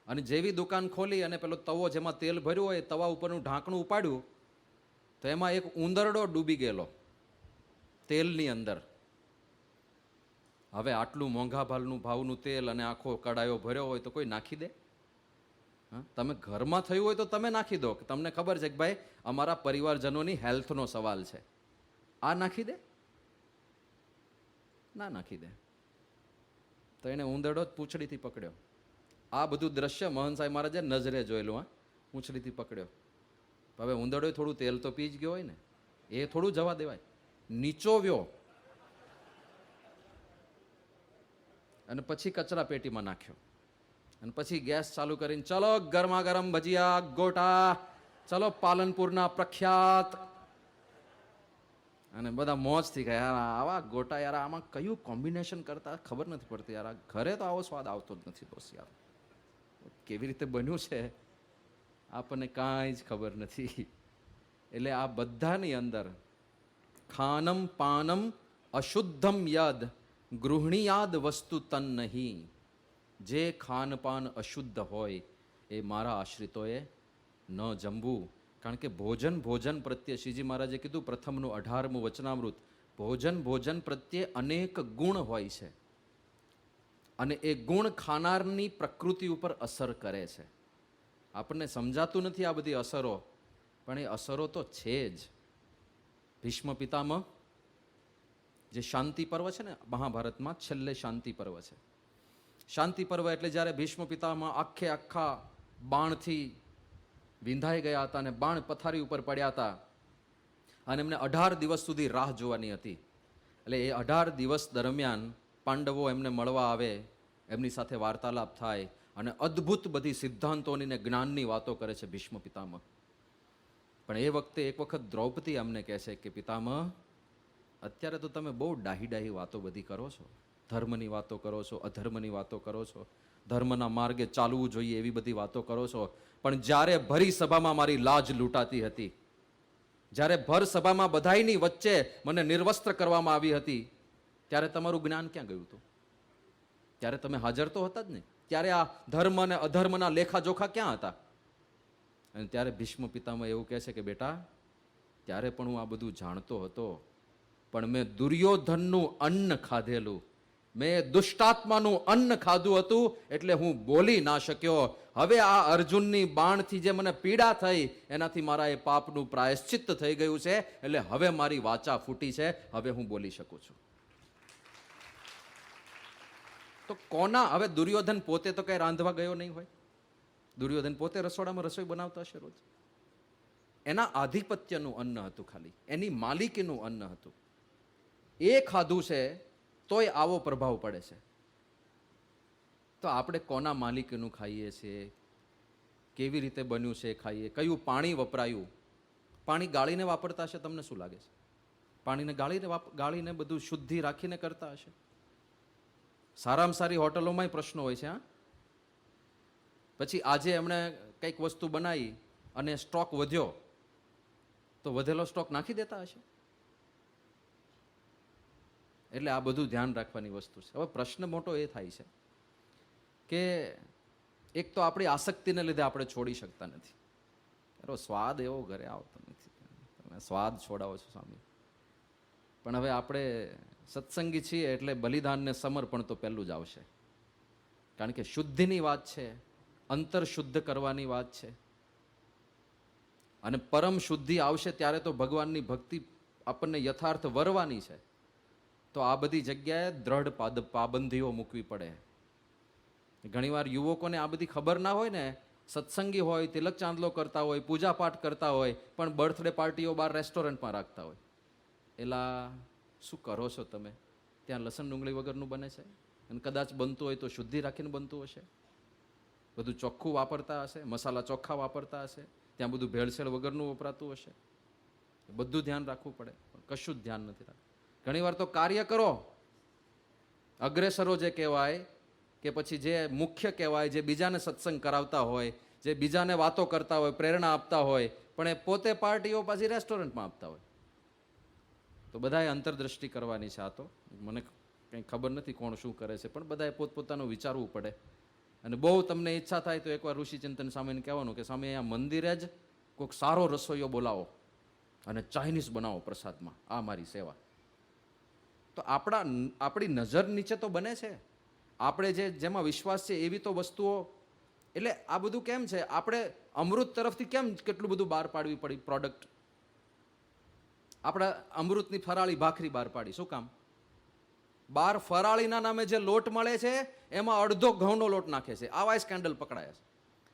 અને જેવી દુકાન ખોલી અને પેલો તવો જેમાં તેલ ભર્યું હોય તવા ઉપરનું ઢાંકણું ઉપાડ્યું તો એમાં એક ઉંદરડો ડૂબી ગયેલો તેલની અંદર. હવે આટલું મોંઘા ભાવનું તેલ અને આખો કડાયો ભર્યો હોય તો કોઈ નાખી દે? હા, તમે ઘરમાં થયું હોય તો તમે નાખી દો, કે તમને ખબર છે કે ભાઈ અમારા પરિવારજનોની હેલ્થનો સવાલ છે, આ નાખી દે? ના નાખી દે. તો એને ઉંદરડો જ પૂંછડીથી પકડ્યો. આ બધું દ્રશ્ય મહંત સાહેબ મહારાજે નજરે જોયેલું. હા, પૂંછડીથી પકડ્યો. હવે ઉંદરડો થોડું તેલ તો પી જ ગયો હોય ને, એ થોડું જવા દેવાય, નીચોવ્યો અને પછી કચરા પેટીમાં નાખ્યો અને પછી ગેસ ચાલુ કરીને ચલો ગરમા ગરમ ભજીયા ગોટા, ચલો પાલનપુરના પ્રખ્યાત, અને બધા મોજથી કહે યાર આવા ગોટા, યાર આમાં કયું કોમ્બિનેશન કરતા ખબર નથી પડતી યાર, ઘરે તો આવો સ્વાદ આવતો જ નથી દોસ્ત, યાર કેવી રીતે બન્યું છે આપણને કાંઈ જ ખબર નથી. એટલે આ બધાની અંદર ખાનમ પાનમ અશુદ્ધમ યદ ગૃહિણીયાદ વસ્તુ તન નહીં, જે ખાનપાન અશુદ્ધ હોય એ મારા આશ્રિતોએ ન જમવું. કારણ કે ભોજન પ્રત્યે શ્રીજી મહારાજે કીધું પ્રથમનું 18મું વચનામૃત, ભોજન પ્રત્યે અનેક ગુણ હોય છે અને એ ગુણ ખાનારની પ્રકૃતિ ઉપર અસર કરે છે. આપણને સમજાતું નથી આ બધી અસરો, પણ એ અસરો તો છે જ. ભીષ્મ પિતામહ, જે શાંતિ પર્વ છે ને મહાભારતમાં, છેલ્લે શાંતિ પર્વ છે. શાંતિ પર્વ એટલે જ્યારે ભીષ્મ પિતામહ આખા બાણથી વિંધાઈ ગયા હતા અને બાણ પથારી ઉપર પડ્યા હતા અને એમને 18 દિવસ સુધી રાહ જોવાની હતી. એટલે એ 18 દિવસ દરમિયાન પાંડવો એમને મળવા આવે, એમની સાથે વાર્તાલાપ થાય અને અદ્ભુત બધી સિદ્ધાંતોની ને જ્ઞાનની વાતો કરે છે ભીષ્મ પિતામહ. પણ એ વખતે એક વખત દ્રૌપદી અમને કહે છે કે પિતામહ, અત્યારે તો તમે બહુ ડાહી વાતો બધી કરો છો, ધર્મની વાતો કરો છો, અધર્મની વાતો કરો છો, ધર્મના માર્ગે ચાલવું જોઈએ એવી બધી વાતો કરો છો, પણ જ્યારે ભરી સભામાં મારી લાજ લૂંટાતી હતી, જ્યારે ભર સભામાં બધાઈની વચ્ચે મને નિર્વસ્ત્ર કરવામાં આવી હતી, ત્યારે તમારું જ્ઞાન ક્યાં ગયું હતું? ત્યારે તમે હાજર તો હતા જ ને. ત્યારે આ ધર્મ અને અધર્મના લેખાજોખા ક્યાં હતા? અને ત્યારે ભીષ્મ પિતામહ એવું કહે છે કે બેટા, ત્યારે પણ હું આ બધું જાણતો હતો, પણ મેં દુર્યોધનનું અન્ન ખાધેલું, મેં દુષ્ટાત્માનું અન્ન ખાધું હતું, એટલે હું બોલી ના શક્યો. હવે આ અર્જુનની બાણથી જે મને પીડા થઈ, એનાથી મારા એ પાપનું પ્રાયશ્ચિત્ત થઈ ગયું છે, એટલે હવે મારી વાચા ફૂટી છે, હવે હું બોલી શકું છું. તો કોના? હવે દુર્યોધન પોતે તો કઈ રાંધવા ગયો નહીં હોય, દુર્યોધન પોતે રસોડામાં રસોઈ બનાવતા હશે રોજ. એના આધિપત્યનું અન્ન હતું, ખાલી એની માલિકીનું અન્ન હતું. એ ખાધું છે તોય આવો પ્રભાવ પડે છે. તો આપણે કોના માલિકીનું ખાઈએ છીએ, કેવી રીતે બન્યું છે ખાઈએ, કયું પાણી વપરાયું? પાણી ગાળીને વાપરતા હશે, તમને શું લાગે છે? પાણીને ગાળીને બધું શુદ્ધિ રાખીને કરતા હશે. સારામાં સારી હોટલોમાંય પ્રશ્નો હોય છે. હા, પછી આજે એમણે કંઈક વસ્તુ બનાવી અને સ્ટોક વધ્યો, તો વધેલો સ્ટોક નાખી દેતા હશે. એટલે આ બધું ધ્યાન રાખવાની વસ્તુ છે. હવે પ્રશ્ન મોટો એ થાય છે કે એક તો આપણી આસક્તિને લીધે આપણે છોડી શકતા નથી. એનો સ્વાદ એવો ઘરે આવતો નથી, તમે સ્વાદ છોડાવો છો સ્વામી. પણ હવે આપણે સત્સંગી છીએ એટલે બલિદાનને સમર્પણ તો પહેલું જ આવશે. કારણ કે શુદ્ધિની વાત છે, અંતર શુદ્ધ કરવાની વાત છે, અને પરમ શુદ્ધિ આવશે ત્યારે તો ભગવાનની ભક્તિ આપણને યથાર્થ વરવાની છે. તો આ બધી જગ્યાએ દ્રઢ પાબંદીઓ મૂકવી પડે. ઘણીવાર યુવકોને આ બધી ખબર ના હોય ને, સત્સંગી હોય, તિલક ચાંદલો કરતા હોય, પૂજા પાઠ કરતા હોય, પણ બર્થડે પાર્ટીઓ બહાર રેસ્ટોરન્ટમાં રાખતા હોય. એલા શું કરો છો તમે? ત્યાં લસણ ડુંગળી વગરનું બને છે, અને કદાચ બનતું હોય તો શુદ્ધિ રાખીને બનતું હશે, બધું ચોખ્ખું વાપરતા હશે, મસાલા ચોખ્ખા વાપરતા હશે, ત્યાં બધું ભેળસેળ વગરનું વપરાતું હશે. બધું ધ્યાન રાખવું પડે, પણ કશું જ ધ્યાન નથી રાખવું. ઘણીવાર તો કાર્ય કરો, અગ્રેસરો જે કહેવાય કે પછી જે મુખ્ય કહેવાય, જે બીજાને સત્સંગ કરાવતા હોય, જે બીજાને વાતો કરતા હોય, પ્રેરણા આપતા હોય, પણ એ પોતે પાર્ટીઓ પાછી રેસ્ટોરન્ટમાં આપતા હોય. તો બધાએ અંતરદ્રષ્ટિ કરવાની છે. આ તો મને કંઈ ખબર નથી કોણ શું કરે છે, પણ બધાએ પોતપોતાનું વિચારવું પડે. અને બહુ તમને ઈચ્છા થાય તો એકવાર ઋષિચિંતન સ્વામીને કહેવાનું કે સ્વામી, અહીંયા મંદિરે જ કોઈક સારો રસોઈયો બોલાવો અને ચાઇનીઝ બનાવો પ્રસાદમાં, આ મારી સેવા. તો આપણી નજર નીચે તો બને છે. આપણે જેમાં વિશ્વાસ છે એવી તો વસ્તુઓ. એટલે આ બધું કેમ છે? આપણે અમૃત તરફથી કેમ કેટલું બધું બહાર પાડવી પડી પ્રોડક્ટ? આપણે અમૃતની ફરાળી ભાખરી બહાર પાડી, શું કામ? બાર ફરાળીના નામે જે લોટ મળે છે એમાં અડધો ઘઉંનો લોટ નાખે છે. આવા સ્કેન્ડલ પકડાયા છે.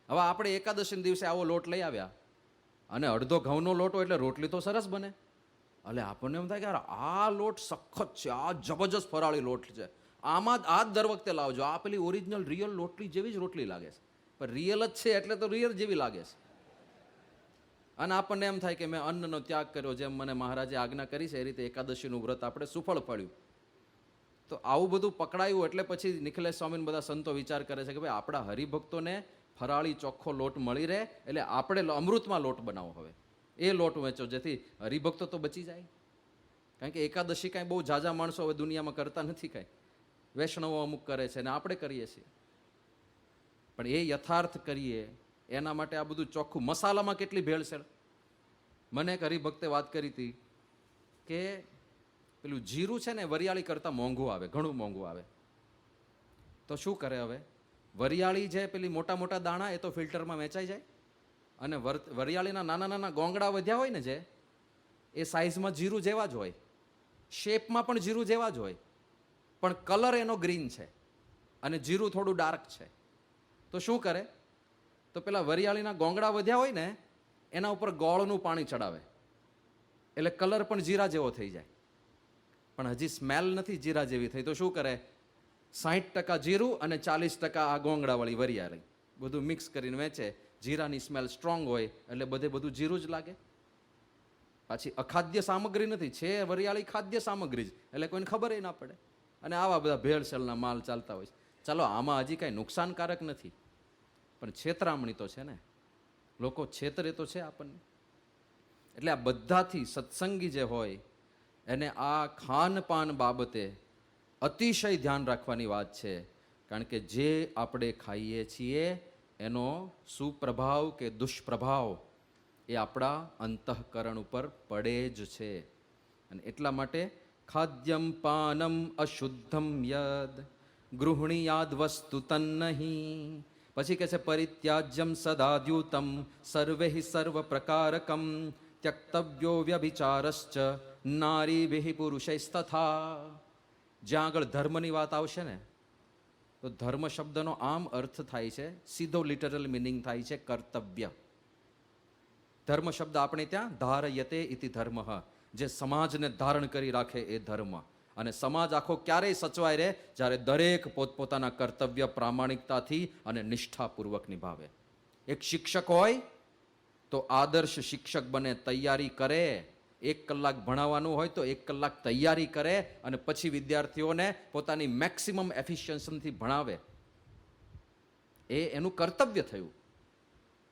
હવે આપણે એકાદશી દિવસે આવો લોટ લઈ આવ્યા અને અડધો ઘઉંનો લોટ હોય એટલે રોટલી તો સરસ બને. એટલે આપણને એમ થાય કે યાર આ લોટ સખત છે, આ જબરજસ્ત ફરાળી લોટ છે, આમાં આ જ દર વખતે લાવજો, આ પેલી ઓરિજિનલ રિયલ રોટલી જેવી જ રોટલી લાગે છે. પણ રિયલ જ છે એટલે તો રિયલ જેવી લાગે છે. અને આપણને એમ થાય કે મેં અન્નનો ત્યાગ કર્યો, જેમ મને મહારાજે આજ્ઞા કરી છે એ રીતે એકાદશીનું વ્રત આપણે સુફળ ફળ્યું. તો આવું બધું પકડાયું એટલે પછી નિખિલેશ સ્વામીને બધા સંતો વિચાર કરે છે કે ભાઈ આપણા હરિભક્તોને ફરાળી ચોખ્ખો લોટ મળી રહે, એટલે આપણે અમૃતમાં લોટ બનાવો. હવે એ લોટ વેચો જેથી હરિભક્તો તો બચી જાય. કારણ કે એકાદશી કાંઈ બહુ ઝાઝા માણસો હવે દુનિયામાં કરતા નથી કાંઈ, વૈષ્ણવો અમુક કરે છે ને આપણે કરીએ છીએ. પણ એ યથાર્થ કરીએ એના માટે આ બધું ચોખ્ખું. મસાલામાં કેટલી ભેળસેળ. મને એક હરિભક્તે વાત કરી હતી કે પેલું જીરું છે ને વરિયાળી કરતાં મોંઘું આવે, ઘણું મોંઘું આવે. તો શું કરે હવે, વરિયાળી છે પેલી મોટા મોટા દાણા એ તો ફિલ્ટરમાં વેચાઈ જાય, અને વરિયાળીના નાના નાના ગોંગડા વધ્યા હોય ને જે, એ સાઇઝમાં જીરું જેવા જ હોય, શેપમાં પણ જીરું જેવા જ હોય, પણ કલર એનો ગ્રીન છે અને જીરું થોડું ડાર્ક છે. તો શું કરે, તો પેલા વરિયાળીના ગોંગડા વધ્યા હોય ને એના ઉપર ગોળનું પાણી ચડાવે, એટલે કલર પણ જીરા જેવો થઈ જાય, પણ હજી સ્મેલ નથી જીરા જેવી થઈ. તો શું કરે, 60% જીરું અને 40% આ ગોંગડાવાળી વરિયાળી બધું મિક્સ કરીને વેચે. જીરાની સ્મેલ સ્ટ્રોંગ હોય એટલે બધું જીરું જ લાગે. પાછી અખાદ્ય સામગ્રી નથી, છે વરિયાળી ખાદ્ય સામગ્રી જ, એટલે કોઈને ખબર ના પડે. અને આવા બધા ભેળસેળના માલ ચાલતા હોય છે. ચાલો આમાં હજી કાંઈ નુકસાનકારક નથી, પણ છેતરામણી તો છે ને, લોકો છેતરે તો છે આપણને. એટલે આ બધાથી સત્સંગી જે હોય એને આ ખાનપાન બાબતે અતિશય ધ્યાન રાખવાની વાત છે. કારણ કે જે આપણે ખાઈએ છીએ એનો સુપ્રભાવ કે દુષ્પ્રભાવ એ આપણા અંતઃકરણ ઉપર પડે જ છે. અને એટલા માટે ખાદ્યમ પાનમ અશુદ્ધમ યદ ગૃહણીયાદ વસ્તુ તન્નહી. પછી કહે છે પરિત્યાજ્યમ સદાદ્યુતમ સર્વે સર્વ પ્રકારકમ ત્યક્તવ્યો વ્યભિચારશ્ચ નારીભિઃ પુરુષૈસ્તથા. જ્યાં આગળ ધર્મની વાત આવશે ને તો ધર્મ શબ્દનો આમ અર્થ થાય છે, સીધો લિટરલ મિનિંગ થાય છે કર્તવ્ય. ધર્મ શબ્દ આપણે ત્યાં ધારયતે ઇતિ ધર્મ, જે સમાજને ધારણ કરી રાખે એ ધર્મ. અને સમાજ આખો ક્યારેય સચવાય રહે જ્યારે દરેક પોતપોતાના કર્તવ્ય પ્રામાણિકતાથી અને નિષ્ઠાપૂર્વક નિભાવે. એક શિક્ષક હોય તો આદર્શ શિક્ષક બને, તૈયારી કરે. 1 કલાક ભણાવવાનું હોય તો 1 કલાક તૈયારી કરે અને પછી વિદ્યાર્થીઓને પોતાની મેક્સિમમ એફિશિયન્સીથી ભણાવે. એ એનું કર્તવ્ય થયું.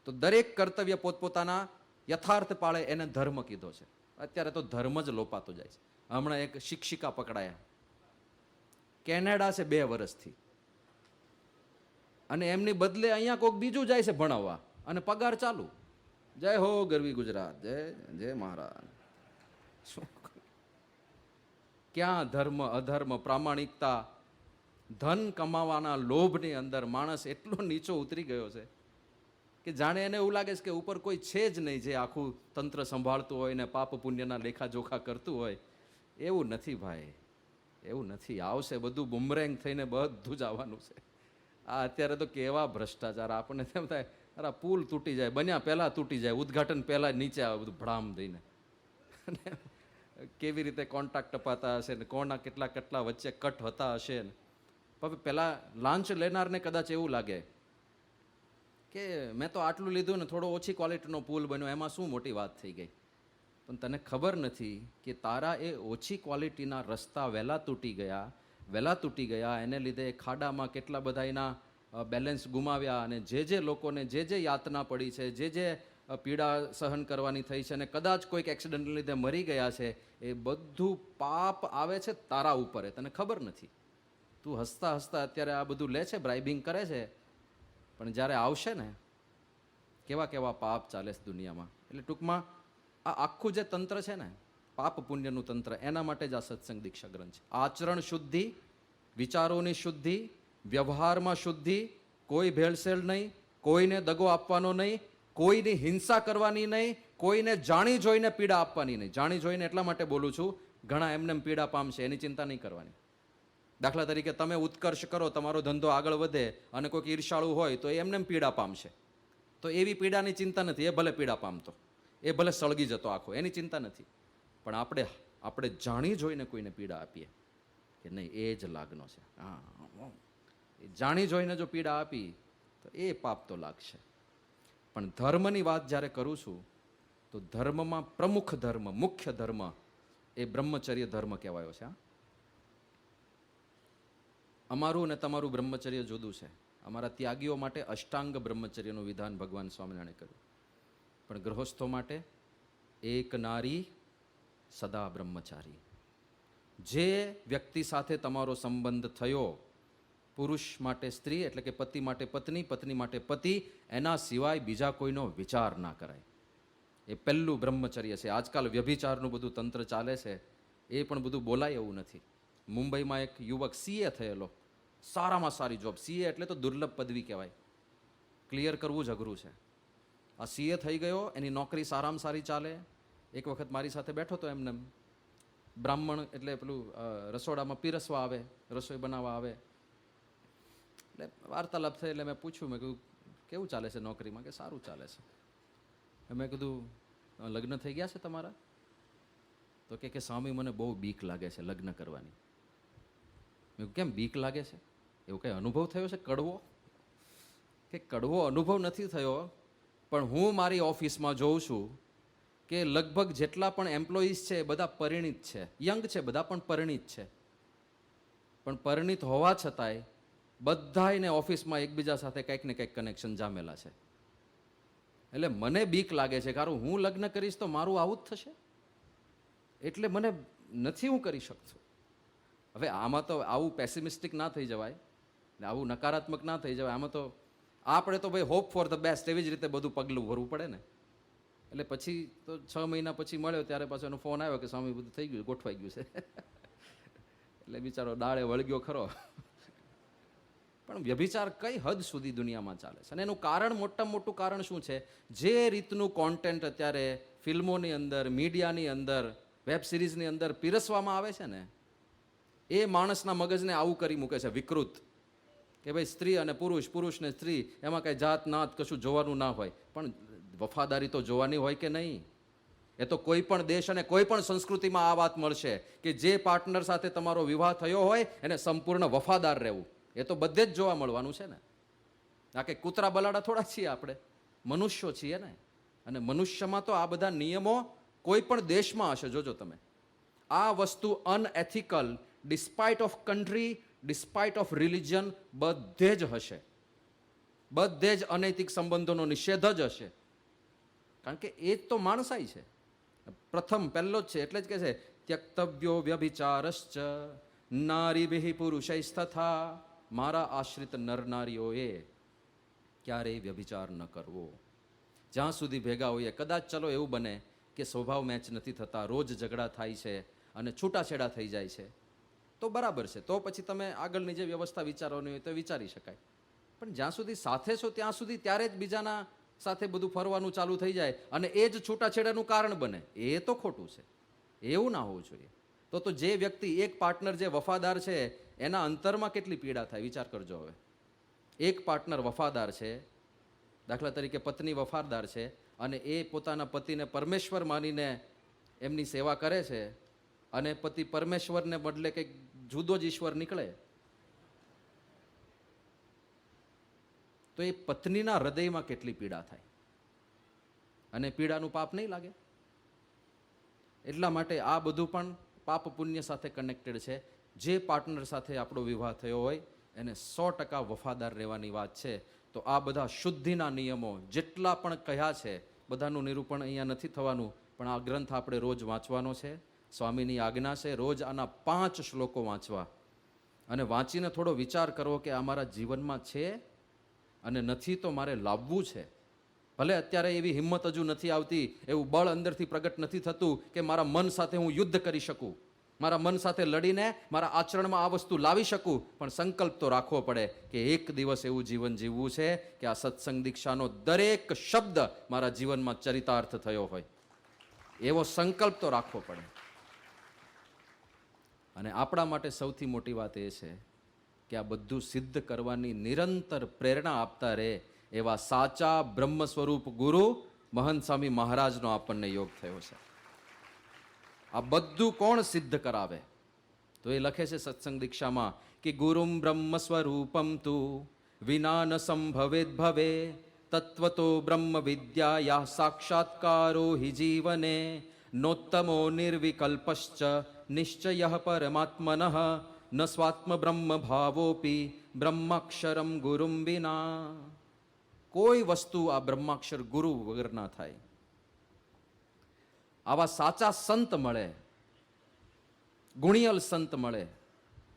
તો દરેક કર્તવ્ય પોતપોતાના યથાર્થ પાળે એને ધર્મ કીધો છે. અત્યારે તો ધર્મ જ લોપાતો જાય છે. હમણાં એક શિક્ષિકા પકડાયા, કેનેડા છે 2 વર્ષથી, અને એમની બદલે અહીંયા કોઈક બીજું જાય છે ભણાવવા અને પગાર ચાલુ. જય હો ગરવી ગુજરાત, જય જય મહારાજ. ક્યાં ધર્મ અધર્મ પ્રામાણિકતા? ધન કમાવાના લોભની અંદર માણસ એટલો નીચો ઉતરી ગયો છે કે જાણે એને એવું લાગે છે કે ઉપર કોઈ છે જ નહીં જે આખું તંત્ર સંભાળતું હોય ને પાપ પુણ્યના લેખાજોખા કરતું હોય. એવું નથી ભાઈ, એવું નથી. આવશે બધું બુમરેંગ થઈને બધું જ આવવાનું છે. આ અત્યારે તો કેવા ભ્રષ્ટાચાર. આપણને તેમ થાય અરે પુલ તૂટી જાય, બન્યા પહેલાં તૂટી જાય, ઉદ્ઘાટન પહેલાં નીચે આવે બધું ભડામ દઈને. કેવી રીતે કોન્ટ્રાક્ટ અપાતા હશે ને કોના કેટલા કેટલા વચ્ચે કટ હતા હશે ને. હવે પહેલાં લાંચ લેનારને કદાચ એવું લાગે કે મેં તો આટલું લીધું ને થોડો ઓછી ક્વોલિટીનો પુલ બન્યો, એમાં શું મોટી વાત થઈ ગઈ. પણ તને ખબર નથી કે તારા એ ઓછી ક્વોલિટીના રસ્તા વહેલા તૂટી ગયા એને લીધે ખાડામાં કેટલા બધા એના બેલેન્સ ગુમાવ્યા, અને જે લોકોને જે યાતના પડી છે, જે પીડા સહન કરવાની થઈ છે, અને કદાચ કોઈક એક્સિડન્ટને લીધે મરી ગયા છે, એ બધું પાપ આવે છે તારા ઉપર. તને ખબર નથી. તું હસતા હસતા અત્યારે આ બધું લે છે, બ્રાઇબિંગ કરે છે, પણ જ્યારે આવશે ને કેવા કેવા પાપ ચાલે છે દુનિયામાં. એટલે ટૂંકમાં આ આખું જે તંત્ર છે ને, પાપ પુણ્યનું તંત્ર, એના માટે જ આ સત્સંગ દીક્ષા ગ્રંથ છે. આચરણ શુદ્ધિ, વિચારોની શુદ્ધિ, વ્યવહારમાં શુદ્ધિ, કોઈ ભેળસેળ નહીં, કોઈને દગો આપવાનો નહીં, કોઈની હિંસા કરવાની નહીં, કોઈને જાણી જોઈને પીડા આપવાની નહીં. જાણી જોઈને એટલા માટે બોલું છું, ઘણા એમને પીડા પામશે, એની ચિંતા નહીં કરવાની. દાખલા તરીકે તમે ઉત્કર્ષ કરો, તમારો ધંધો આગળ વધે અને કોઈક ઈર્ષાળુ હોય તો એમને પીડા પામશે. તો એવી પીડાની ચિંતા નથી. એ ભલે પીડા પામતો, એ ભલે સળગી જતો આખો, એની ચિંતા નથી. પણ આપણે જાણી જોઈને કોઈને પીડા આપીએ કે નહીં, એ જ લાગનો છે. હા, જાણી જોઈને જો પીડા આપી તો એ પાપ તો લાગશે. પણ ધર્મની વાત જ્યારે કરું છું તો ધર્મમાં પ્રમુખ ધર્મ, મુખ્ય ધર્મ એ બ્રહ્મચર્ય ધર્મ કહેવાયો છે. અમારું અને તમારું બ્રહ્મચર્ય જુદું છે. અમારા ત્યાગીઓ માટે અષ્ટાંગ બ્રહ્મચર્યનું વિધાન ભગવાન સ્વામિનારાયણે કર્યું. પણ ગૃહસ્થો માટે એક નારી સદા બ્રહ્મચારી. જે વ્યક્તિ સાથે તમારો સંબંધ થયો, પુરુષ માટે સ્ત્રી એટલે કે પતિ માટે પત્ની, પત્ની માટે પતિ, એના સિવાય બીજા કોઈનો વિચાર ના કરાય. એ પહેલું બ્રહ્મચર્ય છે. આજકાલ વ્યભિચારનું બધું તંત્ર ચાલે છે, એ પણ બધું બોલાય એવું નથી. મુંબઈમાં એક યુવક સીએ થયેલો, સારામાં સારી જોબ. સીએ એટલે તો દુર્લભ પદવી કહેવાય, ક્લિયર કરવું જ અઘરું છે. આ સીએ થઈ ગયો, એની નોકરી સારામાં સારી ચાલે. એક વખત મારી સાથે બેઠો તો એમને બ્રાહ્મણ એટલે પેલું રસોડામાં પીરસવા આવે, રસોઈ બનાવવા આવે. એટલે વાર્તાલાપ થઈ એટલે મેં પૂછ્યું, મેં કીધું કેવું ચાલે છે નોકરીમાં? કે સારું ચાલે છે. મેં કીધું લગ્ન થઈ ગયા છે તમારા? તો કે સ્વામી મને બહુ બીક લાગે છે લગ્ન કરવાની. મેં કેમ બીક લાગે છે? એવું કંઈ અનુભવ થયો છે કડવો? કે કડવો અનુભવ નથી થયો, પણ હું મારી ઓફિસમાં જોઉં છું કે લગભગ જેટલા પણ એમ્પ્લોઈઝ છે એ બધા પરિણિત છે, યંગ છે બધા, પણ પરિણિત છે. પણ પરિણિત હોવા છતાંય બધાયને ઓફિસમાં એકબીજા સાથે કંઈક ને કંઈક કનેક્શન જામેલા છે. એટલે મને બીક લાગે છે, કારણ હું લગ્ન કરીશ તો મારું આવું જ થશે, એટલે મને નથી હું કરી શકતો. હવે આમાં તો આવું પેસિમિસ્ટિક ના થઈ જવાય, આવું નકારાત્મક ના થઈ જવાય. આમાં તો આપણે તો ભાઈ હોપ ફોર ધ બેસ્ટ એવી જ રીતે બધું પગલું ભરવું પડે ને. એટલે પછી તો 6 મહિના પછી મળ્યો ત્યારે પાછો એનો ફોન આવ્યો કે સ્વામી બધું થઈ ગયું, ગોઠવાઈ ગયું છે. એટલે બિચારો દાળે વળગ્યો ખરો. પણ વ્યભિચાર કઈ હદ સુધી દુનિયામાં ચાલે છે, અને એનું કારણ મોટામાં મોટું કારણ શું છે? જે રીતનું કોન્ટેન્ટ અત્યારે ફિલ્મોની અંદર, મીડિયાની અંદર, વેબ સિરીઝની અંદર પીરસવામાં આવે છે ને, એ માણસના મગજને આવું કરી મૂકે છે, વિકૃત. કે ભાઈ સ્ત્રી અને પુરુષ, પુરુષ ને સ્ત્રી, એમાં કાંઈ જાત નાત કશું જોવાનું ના હોય. પણ વફાદારી તો જોવાની હોય કે નહીં? એ તો કોઈ પણ દેશ અને કોઈ પણ સંસ્કૃતિમાં આ વાત મળશે કે જે પાર્ટનર સાથે તમારો વિવાહ થયો હોય એને સંપૂર્ણ વફાદાર રહેવું. એ તો બધે જ જોવા મળવાનું છે ને. આ કે કૂતરા બલાડા થોડા છીએ આપણે, મનુષ્યો છીએ ને. અને મનુષ્યમાં તો આ બધા નિયમો કોઈ પણ દેશમાં હશે, જોજો તમે. આ વસ્તુ unethical, despite of country, despite of religion, બધે જ હશે. બધે જ અનૈતિક સંબંધોનો નિષેધ જ હશે. કારણ કે એ જ તો માણસાઈ છે. પહેલો જ છે. એટલે જ કહે છે ત્યક્તવ્યો વ્યભિચારશ્ચ નારીભિઃ પુરુષૈસ્તથા. મારા આશ્રિત નર નારીઓએ ક્યારેય વ્યભિચાર ન કરવો. જ્યાં સુધી ભેગા હોઈએ, કદાચ ચલો એવું બને કે સ્વભાવ મેચ નથી થતા, રોજ ઝઘડા થાય છે અને છૂટાછેડા થઈ જાય છે, તો બરાબર છે. તો પછી તમે આગળની જે વ્યવસ્થા વિચારવાની હોય તો વિચારી શકાય. પણ જ્યાં સુધી સાથે છો ત્યાં સુધી ત્યારે જ બીજાના સાથે બધું ફરવાનું ચાલુ થઈ જાય અને એ જ છૂટાછેડાનું કારણ બને, એ તો ખોટું છે. એવું ના હોવું જોઈએ. તો જે વ્યક્તિ, એક પાર્ટનર જે વફાદાર છે, એના અંતરમાં કેટલી પીડા થાય વિચાર કરજો. હવે એક પાર્ટનર વફાદાર છે, દાખલા તરીકે પત્ની વફાદાર છે, અને એ પોતાના પતિને પરમેશ્વર માનીને એમની સેવા કરે છે, અને પતિ પરમેશ્વરને બદલે કંઈક જુદો જ ઈશ્વર નીકળે, તો એ પત્નીના હૃદયમાં કેટલી પીડા થાય. અને પીડાનું પાપ નહીં લાગે? એટલા માટે આ બધું પણ પાપ પુણ્ય સાથે કનેક્ટેડ છે. જે પાર્ટનર સાથે આપણો વિવાહ થયો હોય એને 100% વફાદાર રહેવાની વાત છે. તો આ બધા શુદ્ધિના નિયમો જેટલા પણ કહ્યા છે, બધાનું નિરૂપણ અહીંયા નથી થવાનું, પણ આ ગ્રંથ આપણે રોજ વાંચવાનો છે. સ્વામીની આજ્ઞા છે રોજ આના 5 શ્લોકો વાંચવા, અને વાંચીને થોડો વિચાર કરવો કે આ મારા જીવનમાં છે અને નથી તો મારે લાવવું છે. ભલે અત્યારે એવી હિંમત હજુ નથી આવતી, એવું બળ અંદરથી પ્રગટ નથી થતું કે મારા મન સાથે હું યુદ્ધ કરી શકું, મારા મન સાથે લડીને મારા આચરણમાં આ વસ્તુ લાવી શકું, પણ સંકલ્પ તો રાખવો પડે કે એક દિવસ એવું જીવન જીવવું છે કે આ સત્સંગ દીક્ષાનો દરેક શબ્દ મારા જીવનમાં ચરિતાર્થ થયો હોય, એવો સંકલ્પ તો રાખવો પડે. અને આપણા માટે સૌથી મોટી વાત એ છે કે આ બધું સિદ્ધ કરવાની નિરંતર પ્રેરણા આપતા રહે એવા સાચા બ્રહ્મ સ્વરૂપ ગુરુ મહંત સ્વામી મહારાજનો આપણને યોગ થયો છે. આ બધું કોણ સિદ્ધ કરાવે? તો એ લખે છે સત્સંગ દીક્ષામાં કે ગુરુમ બ્રહ્મ સ્વરૂપમ તુ વિના ન સંભવેદ ભવે તત્વતો બ્રહ્મ વિદ્યાયા સાક્ષાત્કારો હિ જીવને નોત્તમો નિર્વિકલ્પશ્ચ નિશ્ચય પરમાત્મનઃ ન સ્વાત્મ બ્રહ્મ ભાવોપી બ્રહ્માક્ષરમ ગુરુમ વિના. કોઈ વસ્તુ આ બ્રહ્માક્ષર ગુરુ વગર ના થાય. આવા સાચા સંત મળે ગુણિયલ સંત મળે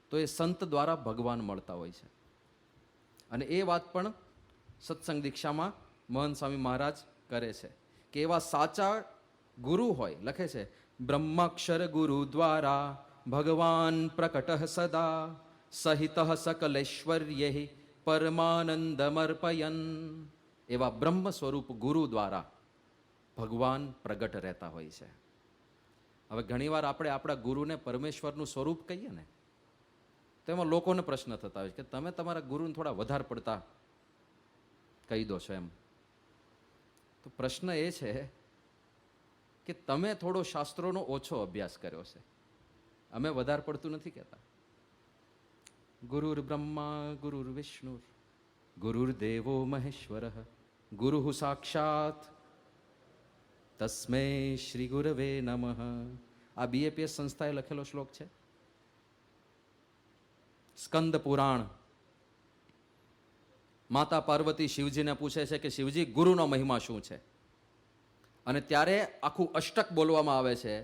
તો એ સંત દ્વારા ભગવાન મળતા હોય છે. અને એ વાત પણ સત્સંગ દીક્ષામાં મહંત સ્વામી મહારાજ કરે છે કે એવા સાચા ગુરુ હોય, લખે છે બ્રહ્માક્ષર ગુરુ દ્વારા ભગવાન પ્રકટ સદા સહિત સકલેશ્વર્ય પરમાનંદમર્પયન. એવા બ્રહ્મ સ્વરૂપ ગુરુ દ્વારા ભગવાન પ્રગટ રહેતા હોય છે. હવે ઘણીવાર આપણે આપણા ગુરુને પરમેશ્વરનું સ્વરૂપ કહીએ ને, તો એમાં લોકોને પ્રશ્ન થતા હોય છે કે તમે તમારા ગુરુને થોડા વધારે પડતા કહી દો છો એમ. તો પ્રશ્ન એ છે કે તમે થોડો શાસ્ત્રોનો ઓછો અભ્યાસ કર્યો છે. અમે વધારે પડતું નથી કહેતા. ગુરુર બ્રહ્મા ગુરુર વિષ્ણુ ગુરુર્દેવો મહેશ્વર ગુરુ સાક્ષાત તસ્મૈ શ્રી ગુરવે નમઃ. આ બીએપીએસ સંસ્થાએ લખેલો શ્લોક છે. સ્કંદ પુરાણ. માતા પાર્વતી શિવજીને પૂછે છે કે શિવજી, ગુરુનો મહિમા શું છે? અને ત્યારે આખું અષ્ટક બોલવામાં આવે છે.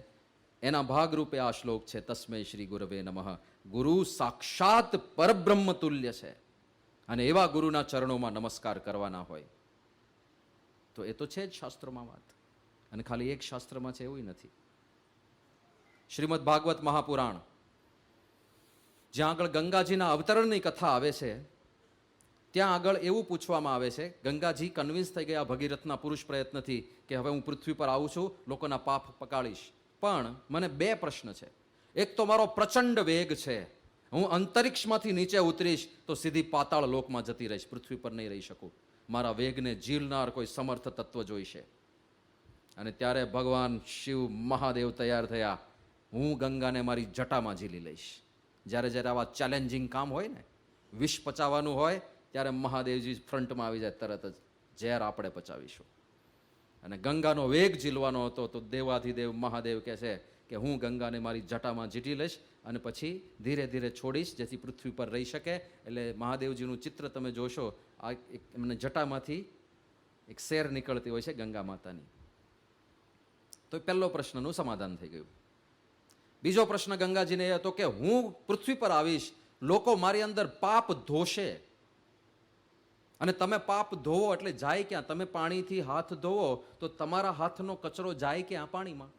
એના ભાગરૂપે આ શ્લોક છે, તસ્મૈ શ્રી ગુરવે નમઃ. ગુરુ સાક્ષાત પરબ્રહ્મ તુલ્ય છે અને એવા ગુરુના ચરણોમાં નમસ્કાર કરવાના હોય. તો એ તો છે જ શાસ્ત્રોમાં વાત, અને ખાલી એક શાસ્ત્રમાં છે એવું નથી. શ્રીમદ ભાગવત મહાપુરાણ, જ્યાં આગળ ગંગાજીના અવતરણની કથા આવે છે, ત્યાં આગળ એવું પૂછવામાં આવે છે, ગંગાજી કન્વિન્સ થઈ ગયા ભગીરથના પુરુષ પ્રયત્નથી કે હવે હું પૃથ્વી પર આવું છું, લોકોના પાપ પકાળીશ, પણ મને બે પ્રશ્ન છે. એક તો મારો પ્રચંડ વેગ છે, હું અંતરિક્ષમાંથી નીચે ઉતરીશ તો સીધી પાતાળ લોકમાં જતી રહીશ, પૃથ્વી પર નહીં રહી શકું. મારા વેગને ઝીલનાર કોઈ સમર્થ તત્વ જોઈશે. અને ત્યારે ભગવાન શિવ મહાદેવ તૈયાર થયા, હું ગંગાને મારી જટામાં ઝીલી લઈશ. જ્યારે જ્યારે આવા ચેલેન્જિંગ કામ હોય ને, વિષ પચાવવાનું હોય, ત્યારે મહાદેવજી ફ્રન્ટમાં આવી જાય તરત જ, ઝેર આપણે પચાવીશું. અને ગંગાનો વેગ ઝીલવાનો હતો તો દેવાધિદેવ મહાદેવ કહે છે કે હું ગંગાને મારી જટામાં ઝીટી લઈશ અને પછી ધીરે ધીરે છોડીશ જેથી પૃથ્વી પર રહી શકે. એટલે મહાદેવજીનું ચિત્ર તમે જોશો, આ એમને જટામાંથી એક શેર નીકળતી હોય છે ગંગા માતાની. તો પહેલો પ્રશ્નનું સમાધાન થઈ ગયું. બીજો પ્રશ્ન ગંગાજીને એ હતો કે હું પૃથ્વી પર આવીશ, લોકો મારી અંદર પાપ ધોશે, અને તમે પાપ ધોવો એટલે જાય ક્યાં? તમે પાણીથી હાથ ધોવો તો તમારા હાથનો કચરો જાય ક્યાં? પાણીમાં.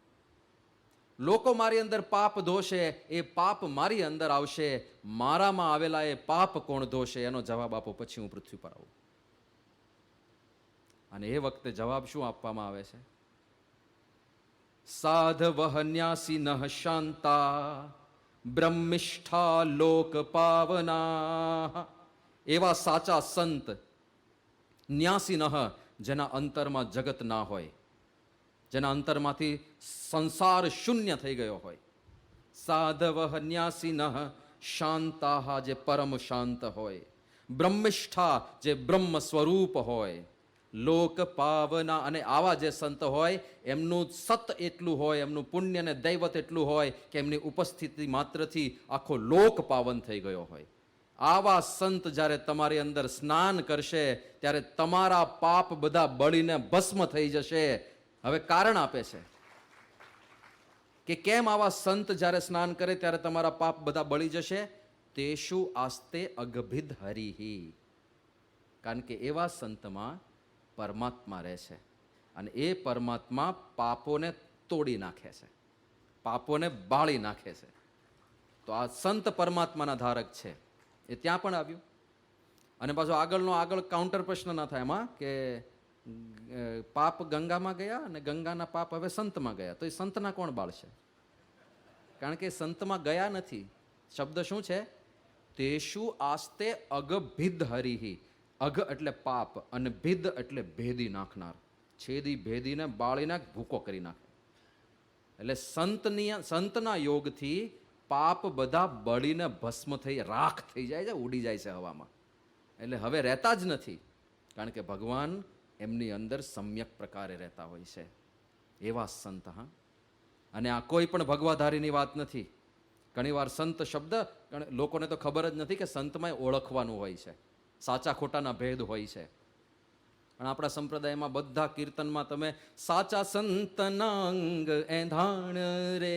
લોકો મારી અંદર પાપ ધોશે, એ પાપ મારી અંદર આવશે, મારામાં આવેલા એ પાપ કોણ ધોશે? એનો જવાબ આપો, પછી હું પૃથ્વી પર આવું. અને એ વખતે જવાબ શું આપવામાં આવે છે? સાધવઃ ન્યાસિનઃ શાંતા બ્રહ્મિષ્ઠા લોક પાવના. એવા સાચા સંત, ન્યાસિનઃ, જેના અંતરમાં જગત ના હોય, જેના અંતરમાંથી સંસાર શૂન્ય થઈ ગયો હોય. સાધવઃ ન્યાસિનઃ શાંતાઃ, જે પરમ શાંત હોય. બ્રહ્મિષ્ઠા, જે બ્રહ્મ સ્વરૂપ હોય. લોક પાવના, અને આવા જે સંત હોય એમનું સત એટલું હોય, એમનું પુણ્ય ને દૈવત એટલું હોય કે એમની ઉપસ્થિતિ માત્રથી આખો લોક પાવન થઈ ગયો હોય. આવા સંત જ્યારે તમારી અંદર સ્નાન કરશે ત્યારે તમારા પાપ બધા બળીને ભસ્મ થઈ જશે. હવે કારણ આપે છે કે કેમ આવા સંત જ્યારે સ્નાન કરે ત્યારે તમારા પાપ બધા બળી જશે. તેષુ આસ્તે અગભિદ હરિહિ, કારણ કે એવા સંતમાં પરમાત્મા રહે છે અને એ પરમાત્મા પાપોને તોડી નાખે છે, પાપોને બાળી નાખે છે. તો આ સંત પરમાત્માના ધારક છે. એ ત્યાં પણ આવ્યું. અને પાછો આગળ કાઉન્ટર પ્રશ્ન ના થાય એમાં કે પાપ ગંગામાં ગયા અને ગંગાના પાપ હવે સંતમાં ગયા, તો એ સંતના કોણ બાળશે? કારણ કે સંતમાં ગયા નથી. શબ્દ શું છે? તેષુ આસ્તે અગભિદ હરિહિ. અઘ એટલે પાપ અને ભિદ એટલે ભેદી નાખનાર, છેદી ભેદીને બાળીને ભૂકો કરી નાખે. એટલે સંતના યોગથી પાપ બધા બળીને ભસ્મ થઈ રાખ થઈ જાય છે, ઉડી જાય છે હવામાં. એટલે હવે રહેતા જ નથી, કારણ કે ભગવાન એમની અંદર સમ્યક પ્રકારે રહેતા હોય છે. એવા સંત. હા, અને આ કોઈ પણ ભગવાધારીની વાત નથી. ઘણીવાર સંત શબ્દ લોકોને તો ખબર જ નથી કે સંતમાં ઓળખવાનું હોય છે, સાચા ખોટાના ભેદ હોય છે. અને આપણા સંપ્રદાયમાં બધા કીર્તનમાં તમે સાચા સંતના અંગ એંધાણ રે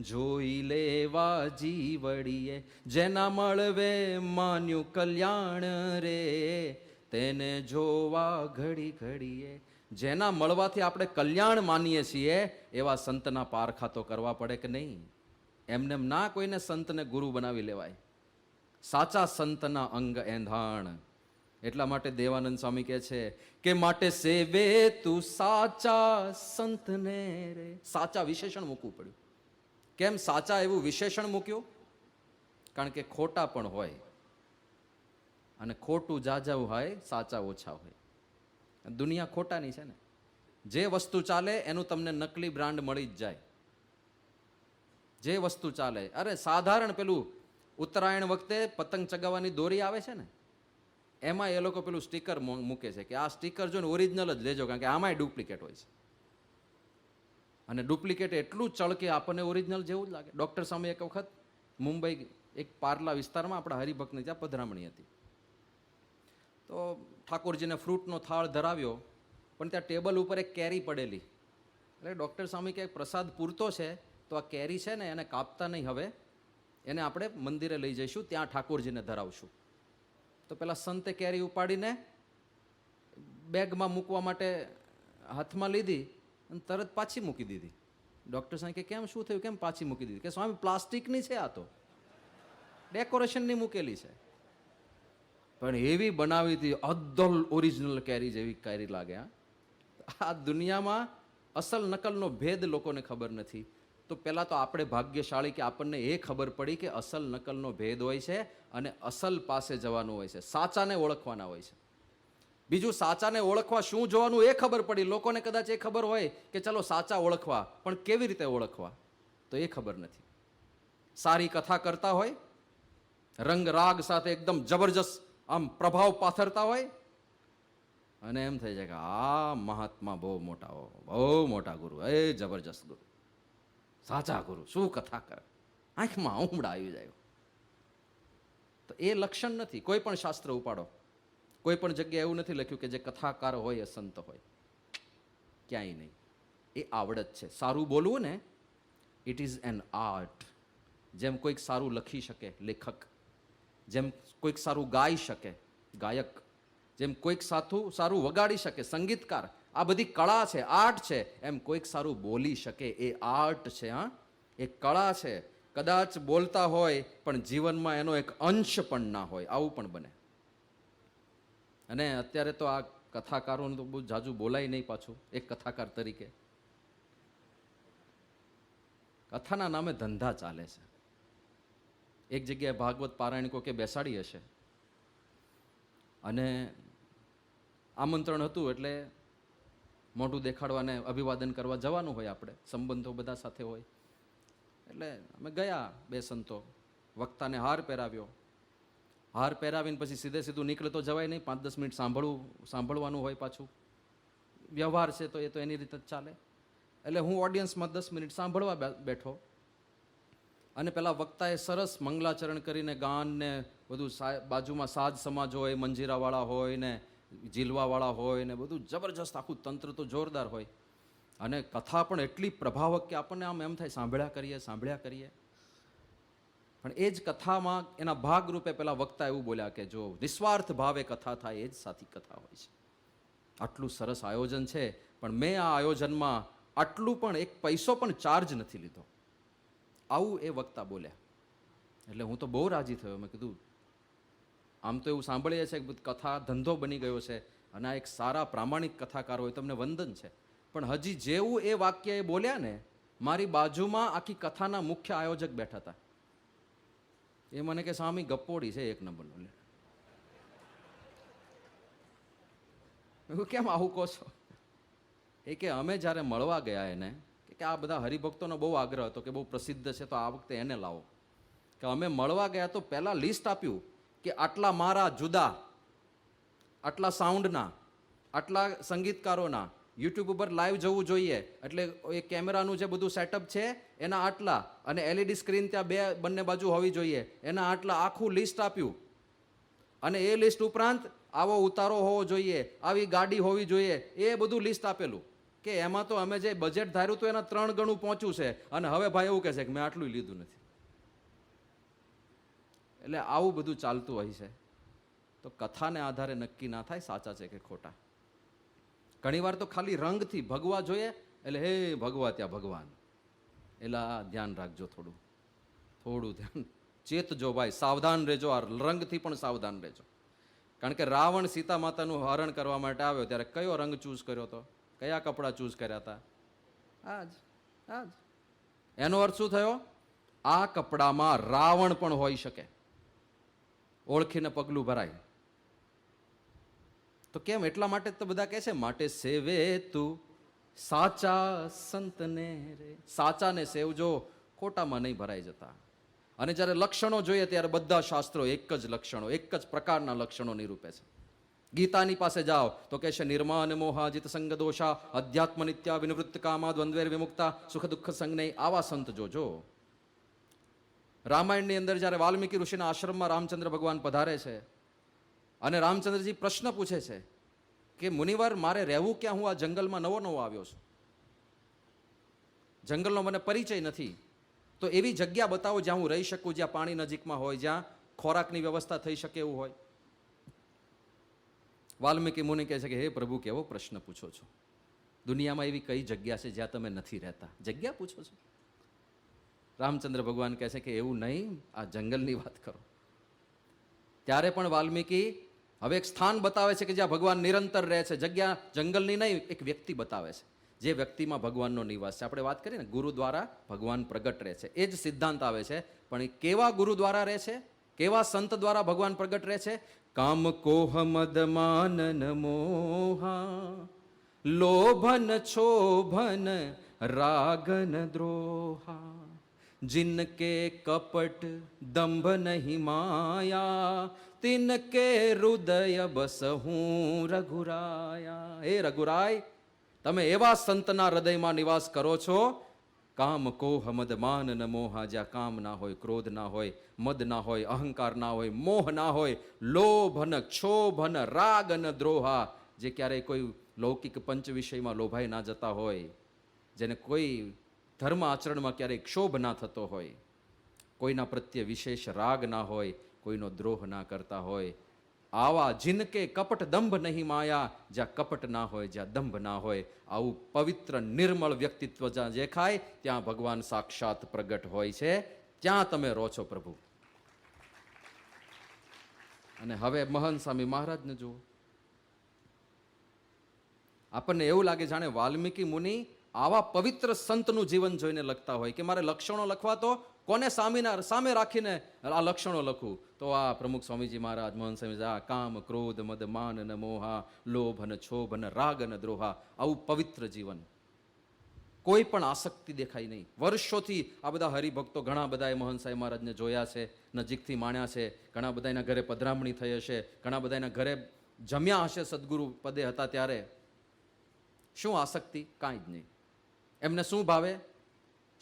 જોઈ લેવા જીવડીએ, જેના મળવે માન્યું કલ્યાણ રે તેને જોવા ઘડી ઘડીએ. જેના મળવાથી આપણે કલ્યાણ માનીએ છીએ એવા સંતના પારખા તો કરવા પડે કે નહીં? એમને ના કોઈને સંતને ગુરુ બનાવી લેવાય. સાચા સંતના અંગ એંધાણ. એટલા માટે દેવાનંદ સ્વામી કહે છે કે માટે સેવે તું સાચા સંતને રે. સાચા વિશેષણ મૂકવું પડ્યું. કેમ સાચા એવું વિશેષણ મૂક્યું? કારણ કે ખોટા પણ હોય અને ખોટું જાજવ હોય, સાચા ઓછા હોય. દુનિયા ખોટાની છે ને. જે વસ્તુ ચાલે એનું તમને નકલી બ્રાન્ડ મળી જ જાય. જે વસ્તુ ચાલે, અરે સાધારણ પેલું ઉત્તરાયણ વખતે પતંગ ચગાવવાની દોરી આવે છે ને, એમાં એ લોકો પેલું સ્ટીકર મૂકે છે કે આ સ્ટીકર જો ને ઓરિજિનલ જ લેજો, કારણ કે આમાંય ડુપ્લિકેટ હોય છે. અને ડુપ્લિકેટ એટલું ચળકે આપણને ઓરિજિનલ જેવું જ લાગે. ડૉક્ટર સામે એક વખત મુંબઈ એક પાર્લા વિસ્તારમાં આપણા હરિભક્તની ત્યાં પધરામણી હતી. તો ઠાકોરજીને ફ્રૂટનો થાળ ધરાવ્યો, પણ ત્યાં ટેબલ ઉપર એક કેરી પડેલી. એટલે ડૉક્ટર સ્વામી કે પ્રસાદ પૂરતો છે તો આ કેરી છે ને એને કાપતા નહીં, હવે એને આપણે મંદિરે લઈ જઈશું, ત્યાં ઠાકોરજીને ધરાવશું. તો પેલા સંતે કેરી ઉપાડીને બેગમાં મૂકવા માટે હાથમાં લીધી અને તરત પાછી મૂકી દીધી. ડૉક્ટર સ્વામી કે કેમ, શું થયું, કેમ પાછી મૂકી દીધી? કે સ્વામી પ્લાસ્ટિકની છે, આ તો ડેકોરેશનની મૂકેલી છે. પણ એવી બનાવી હતી, અદ્દલ ઓરિજિનલ કેરી જેવી કેરી લાગે. આ દુનિયામાં અસલ નકલનો ભેદ લોકોને ખબર નથી. તો પહેલાં તો આપણે ભાગ્યશાળી કે આપણને એ ખબર પડી કે અસલ નકલનો ભેદ હોય છે અને અસલ પાસે જવાનું હોય છે, સાચાને ઓળખવાના હોય છે. બીજું, સાચાને ઓળખવા શું જોવાનું એ ખબર પડી. લોકોને કદાચ એ ખબર હોય કે ચલો સાચા ઓળખવા, પણ કેવી રીતે ઓળખવા તો એ ખબર નથી. સારી કથા કરતા હોય, રંગ રાગ સાથે એકદમ જબરજસ્ત આમ પ્રભાવ પાથરતા હોય, અને એમ થઈ જાય કે આ મહાત્મા બહુ મોટા ગુરુ, એ જબરજસ્ત ગુરુ, સાચા ગુરુ, શું કથા કરે, આંખમાં ઉમડા આવી જાય. તો એ લક્ષણ નથી. કોઈ પણ શાસ્ત્ર ઉપાડો, કોઈ પણ જગ્યાએ એવું નથી લખ્યું કે જે કથાકાર હોય એ સંત હોય. ક્યાંય નહીં. એ આવડત છે. સારું બોલવું ને, ઇટ ઇઝ એન આર્ટ. જેમ કોઈક સારું લખી શકે, લેખક, જેમ કોઈક સારું ગાઈ શકે, ગાયક, જેમ કોઈક સારું વગાડી શકે, સંગીતકાર, આ બધી કળા છે, આર્ટ છે. એમ કોઈક સારું બોલી શકે, એ આર્ટ છે. હા, એ કળા છે. કદાચ બોલતા હોય પણ જીવનમાં એનો એક અંશ પણ ના હોય, આવું પણ બને. અને અત્યારે તો આ કથાકારોને તો બહુ જાજુ બોલાય નહીં પાછું. એક કથાકાર તરીકે કથાના નામે ધંધા ચાલે છે. એક જગ્યાએ ભાગવત પારાયણ કોકે બેસાડી હશે અને આમંત્રણ હતું, એટલે મોઢું દેખાડવાને અભિવાદન કરવા જવાનું હોય. આપણે સંબંધો બધા સાથે હોય. એટલે અમે ગયા, બે સંતો. વક્તાને હાર પહેરાવ્યો. હાર પહેરાવીને પછી સીધું નીકળે તો જવાય નહીં. 5-10 મિનિટ સાંભળવાનું હોય પાછું. વ્યવહાર છે તો એ તો એની રીતે જ ચાલે. એટલે હું ઓડિયન્સમાં 10 મિનિટ સાંભળવા બેઠો. અને પેલા વક્તાએ સરસ મંગલાચરણ કરીને ગાન ને બધું, બાજુમાં સાજ સમાજ હોય, મંજીરાવાળા હોય ને જીલવાવાળા હોય ને બધું જબરજસ્ત, આખું તંત્ર તો જોરદાર હોય. અને કથા પણ એટલી પ્રભાવક કે આપણને આમ એમ થાય સાંભળ્યા કરીએ. પણ એ જ કથામાં એના ભાગરૂપે પેલા વક્તા એવું બોલ્યા કે જો નિસ્વાર્થ ભાવે કથા થાય એ જ સાચી કથા હોય છે. આટલું સરસ આયોજન છે, પણ મેં આ આયોજનમાં આટલું પણ એક પૈસો પણ ચાર્જ નથી લીધો. આવું એ વક્તા બોલ્યા. એટલે હું તો બહુ રાજી થયો. મેં કીધું આમ તો એવું સાંભળીએ છીએ કે કથા ધંધો બની ગયો છે અને આ એક સારા પ્રામાણિક કથાકાર હોય, તમને વંદન છે. પણ હજી જેવું એ વાક્ય એ બોલ્યા ને, મારી બાજુમાં આખી કથાના મુખ્ય આયોજક બેઠા હતા. એ મને કે સ્વામી ગપ્પોડી છે એક નંબરનો. કેમ આવું કહો છો? એ કે અમે જ્યારે મળવા ગયા એને કે આ બધા હરિભક્તોનો બહુ આગ્રહ હતો કે બહુ પ્રસિદ્ધ છે તો આ વખતે એને લાવો. કે અમે મળવા ગયા તો પહેલાં લિસ્ટ આપ્યું કે આટલા મારા જુદા, આટલા સાઉન્ડના, આટલા સંગીતકારોના, યુટ્યુબ ઉપર લાઈવ જવું જોઈએ એટલે એ કેમેરાનું જે બધું સેટઅપ છે એના આટલા, અને એલઈડી સ્ક્રીન ત્યાં બંને બાજુ હોવી જોઈએ એના આટલા, આખું લિસ્ટ આપ્યું. અને એ લિસ્ટ ઉપરાંત આવો ઉતારો હોવો જોઈએ, આવી ગાડી હોવી જોઈએ, એ બધું લિસ્ટ આપેલું કે એમાં તો અમે જે બજેટ ધાર્યું હતું એના 3 ગણું પહોંચ્યું છે, અને હવે ભાઈ એવું કહે છે કે મેં આટલું લીધું નથી. એટલે આવું બધું ચાલતું હોય છે. તો કથાને આધારે નક્કી ના થાય સાચા છે કે ખોટા. ઘણીવાર તો ખાલી રંગથી ભગવા જોઈએ એટલે હે ભગવા ત્યાં ભગવાન, એટલે ધ્યાન રાખજો, થોડું ધ્યાન ચેતજો ભાઈ, સાવધાન રહેજો, આ રંગથી પણ સાવધાન રહેજો. કારણ કે રાવણ સીતા માતાનું હરણ કરવા માટે આવ્યો ત્યારે કયો રંગ ચૂઝ કર્યો હતો, કયા કપડાં ચૂઝ કર્યા હતા? આજ. એનો અર્થ શું થયો? આ કપડામાં રાવણ પણ હોઈ શકે, ઓળખીને પગલું ભરાય. તો કેમ? એટલા માટે તો બધા કહે છે માટે સેવે તું સાચા સંતને રે, સાચાને સેવજો, ખોટામાં નહીં ભરાઈ જતા. અને જ્યારે લક્ષણો જોઈએ ત્યારે બધા શાસ્ત્રો એક જ લક્ષણો, એક જ પ્રકારના લક્ષણો નિરૂપે છે. ગીતાની પાસે જાઓ તો કહે છે નિર્માન મોહાજિત સંગ દોષા અધ્યાત્મ નિત્યા વિનિવૃત્ત કામા દ્વંદ્વેર વિમુક્તા સુખ દુઃખ સંજ્ઞ, આવા સંત જોજો. રામાયણની અંદર જ્યારે વાલ્મીકી ઋષિના આશ્રમમાં રામચંદ્ર ભગવાન પધારે છે અને રામચંદ્રજી પ્રશ્ન પૂછે છે કે મુનિવર મારે રહેવું ક્યાં? હું આ જંગલમાં નવો આવ્યો છું, જંગલનો મને પરિચય નથી, તો એવી જગ્યા બતાવો જ્યાં હું રહી શકું, જ્યાં પાણી નજીકમાં હોય, જ્યાં ખોરાકની વ્યવસ્થા થઈ શકે એવું હોય. વાલ્મીકી મુનિ કહે છે કે હે પ્રભુ, કેવો પ્રશ્ન પૂછો છો? દુનિયામાં એવી કઈ જગ્યા છે જ્યાં તમે નથી રહેતા? જગ્યા પૂછો છો? રામચંદ્ર ભગવાન કહે છે કે એવું નહીં, આ જંગલની વાત કરો. ત્યારે પણ વાલ્મીકી હવે એક સ્થાન બતાવે છે કે જ્યાં ભગવાન નિરંતર રહે છે. જગ્યા જંગલની નહીં, એક વ્યક્તિ બતાવે છે જે વ્યક્તિમાં ભગવાનનો નિવાસ છે. આપણે વાત કરીએ ને ગુરુ દ્વારા ભગવાન પ્રગટ રહે છે, એ જ સિદ્ધાંત આવે છે. પણ એ કેવા ગુરુ દ્વારા રહે છે, કેવા સંત દ્વારા ભગવાન પ્રગટ રહે છે? કામ કોહ મદ માનન મોહા લોભન છોભન રાગન દ્રોહા जिनके कपट दंभ नहीं माया तिनके हृदय बसहूं रघुराया. હે રઘુરાય, તમે એવા સંતના હૃદયમાં નિવાસ કરો છો. કામ કોહ મદ માન ન મોહા, જ્યાં કામ ના હોય, ક્રોધ ના હોય, મદ ના હોય, અહંકાર ના હોય, મોહ ના હોય, લોભ ન ક્ષોભ ન રાગ ન દ્રોહા, જે ક્યારેય કોઈ લૌકિક પંચ વિષયમાં લોભાઈ ના જતા હોય, જેને કોઈ ધર્મ આચરણમાં ક્યારેય ક્ષોભ ના થતો હોય, કોઈના પ્રત્યે વિશેષ રાગ ના હોય, કોઈનો દ્રોહ ના કરતા હોય, આવા જિનકે કપટ દંભ નહીં માયા, જ્યાં કપટ ના હોય, જ્યાં દંભ ના હોય, આવું પવિત્ર નિર્મળ વ્યક્તિત્વ જ્યાં દેખાય ત્યાં ભગવાન સાક્ષાત પ્રગટ હોય છે. ત્યાં તમે રહો છો પ્રભુ. અને હવે મહંત સ્વામી મહારાજને જુઓ. આપણને એવું લાગે જાણે વાલ્મીકી મુનિ આવા પવિત્ર સંતનું જીવન જોઈને લખતા હોય કે મારે લક્ષણો લખવા તો કોને સામે રાખીને આ લક્ષણો લખું? તો આ પ્રમુખ સ્વામીજી મહારાજ, મહંત સ્વામીજી, આ કામ ક્રોધ મદ માન ન મોહા લોભ ન છોભ ન રાગ ન દ્રોહા, આવું પવિત્ર જીવન, કોઈ પણ આસક્તિ દેખાય નહીં. વર્ષોથી આ બધા હરિભક્તો ઘણા બધાએ મહંત સાહેબ મહારાજને જોયા છે, નજીકથી માણ્યા છે, ઘણા બધા એના ઘરે પધરામણી થઈ હશે, ઘણા બધા એના ઘરે જમ્યા હશે સદગુરુ પદે હતા ત્યારે. શું આસક્તિ? કાંઈ જ નહીં. એમને શું ભાવે?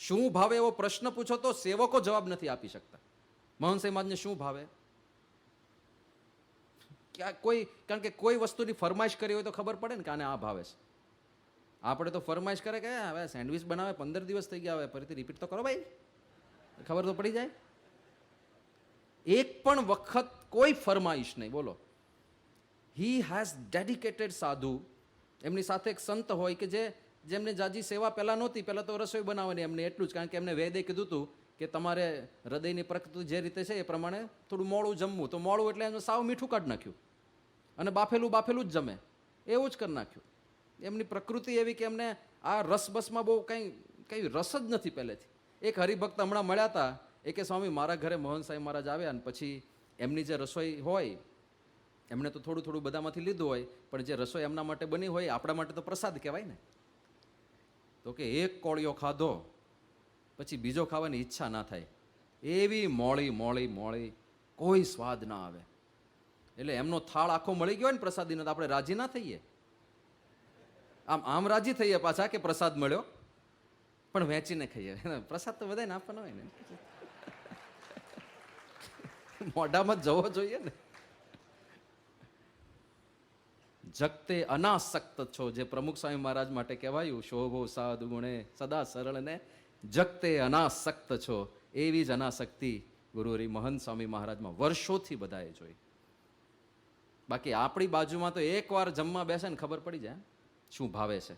શું ભાવે એવો પ્રશ્ન પૂછો તો સેવકો જવાબ નથી આપી શકતા. મહંત સાહેબ મહારાજને શું ભાવે? કારણ કે કોઈ વસ્તુની ફરમાઈશ કરી હોય તો ખબર પડે ને કે આને આ ભાવે છે. આપણે તો ફરમાઈશ કરે કે હવે સેન્ડવિચ બનાવે 15 દિવસ થઈ ગયા, હવે ફરીથી રિપીટ તો કરો ભાઈ, ખબર તો પડી જાય. એક પણ વખત કોઈ ફરમાઈશ નહીં. બોલો. હી હેઝ ડેડિકેટેડ સાધુ. એમની સાથે એક સંત હોય કે જેમને જાજી સેવા પહેલાં નહોતી, પહેલાં તો રસોઈ બનાવવાની એમને એટલું જ, કારણ કે એમને વેદે કીધું હતું કે તમારે હૃદયની પ્રકૃતિ જે રીતે છે એ પ્રમાણે થોડું મોડું જમવું. તો મોડું એટલે એમને સાવ મીઠું કાઢી નાખ્યું અને બાફેલું જ જમે, એવું જ કરી નાખ્યું. એમની પ્રકૃતિ એવી કે એમને આ રસબસમાં બહુ કંઈ રસ જ નથી પહેલેથી. એક હરિભક્ત હમણાં મળ્યા હતા, એ કે સ્વામી મારા ઘરે મહંત સાહેબ મહારાજ આવ્યા અને પછી એમની જે રસોઈ હોય એમને તો થોડું બધામાંથી લીધું હોય, પણ જે રસોઈ એમના માટે બની હોય આપણા માટે તો પ્રસાદ કહેવાય ને. તો કે એક કોળિયો ખાધો પછી બીજો ખાવાની ઈચ્છા ના થાય, એવી મોળી કોઈ સ્વાદ ના આવે. એટલે એમનો થાળ આખો મળી ગયો હોય ને પ્રસાદીનો, તો આપણે રાજી ના થઈએ? આમ રાજી થઈએ પાછા કે પ્રસાદ મળ્યો, પણ વહેંચીને ખાઈએ. પ્રસાદ તો બધાને આપવાનો હોય ને, મોઢામાં જવો જોઈએ ને. જગતે અનાસક્ત છો, જે પ્રમુખ સ્વામી મહારાજ માટે કહેવાયું, શોભો સાધુ ગુણે સદા સરળ ને જગતે અનાસક્ત છો, એવી જ અનાસક્તિ ગુરુહરિ મહંત સ્વામી મહારાજમાં વર્ષોથી બધાએ જોઈ. બાકી આપણી બાજુમાં તો એકવાર જમવા બેસે ને ખબર પડી જાય શું ભાવે છે.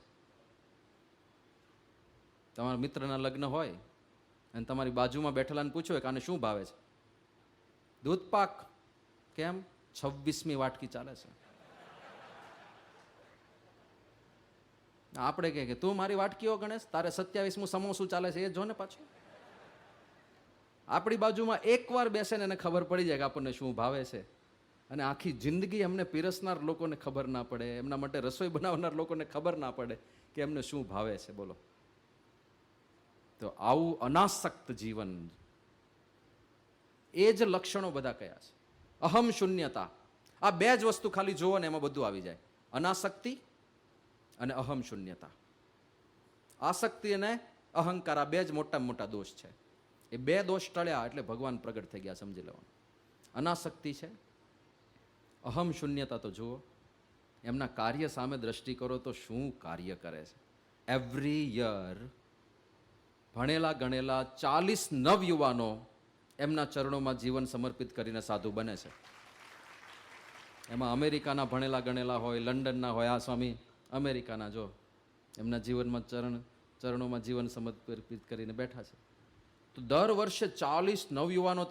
તમારા મિત્રના લગ્ન હોય અને તમારી બાજુમાં બેઠેલાને પૂછો કે આને શું ભાવે છે, દૂધપાક. કેમ? 26મી વાટકી ચાલે છે. આપણે કે તું મારી વાટકીઓ ગણેશ, તારે 27મું સમોસું ચાલે છે એ જો ને પાછું. આપણી બાજુમાં એકવાર બેસે ને એને ખબર પડી જાય કે આપણને શું ભાવે છે. અને આખી જિંદગી એમને પીરસનાર લોકોને ખબર ના પડે, એમના માટે રસોઈ બનાવનાર લોકોને ખબર ના પડે કે એમને શું ભાવે છે. બોલો. તો આવું અનાસક્ત જીવન, એ જ લક્ષણો બધા કયા છે. અહમ શૂન્યતા, આ બે જ વસ્તુ ખાલી જોવો ને એમાં બધું આવી જાય. અનાસક્તિ અને અહમ શૂન્યતા. આસક્તિ અને અહંકાર, આ બે જ મોટામાં મોટા દોષ છે. એ બે દોષ ટળ્યા એટલે ભગવાન પ્રગટ થઈ ગયા, સમજી લેવાનું. અનાસક્તિ છે, અહમ શૂન્યતા તો જુઓ, એમના કાર્ય સામે દ્રષ્ટિ કરો તો શું કાર્ય કરે છે. એવરી યર ભણેલા ગણેલા 40 નવયુવાનો એમના ચરણોમાં જીવન સમર્પિત કરીને સાધુ બને છે. એમાં અમેરિકાના ભણેલા ગણેલા હોય, લંડનના હોય. આ સ્વામી અમેરિકાના, જો એમના જીવનમાં ચરણોમાં જીવન સમર્પિત કરીને બેઠા છે. તો દર વર્ષે 40 નવયુવાનો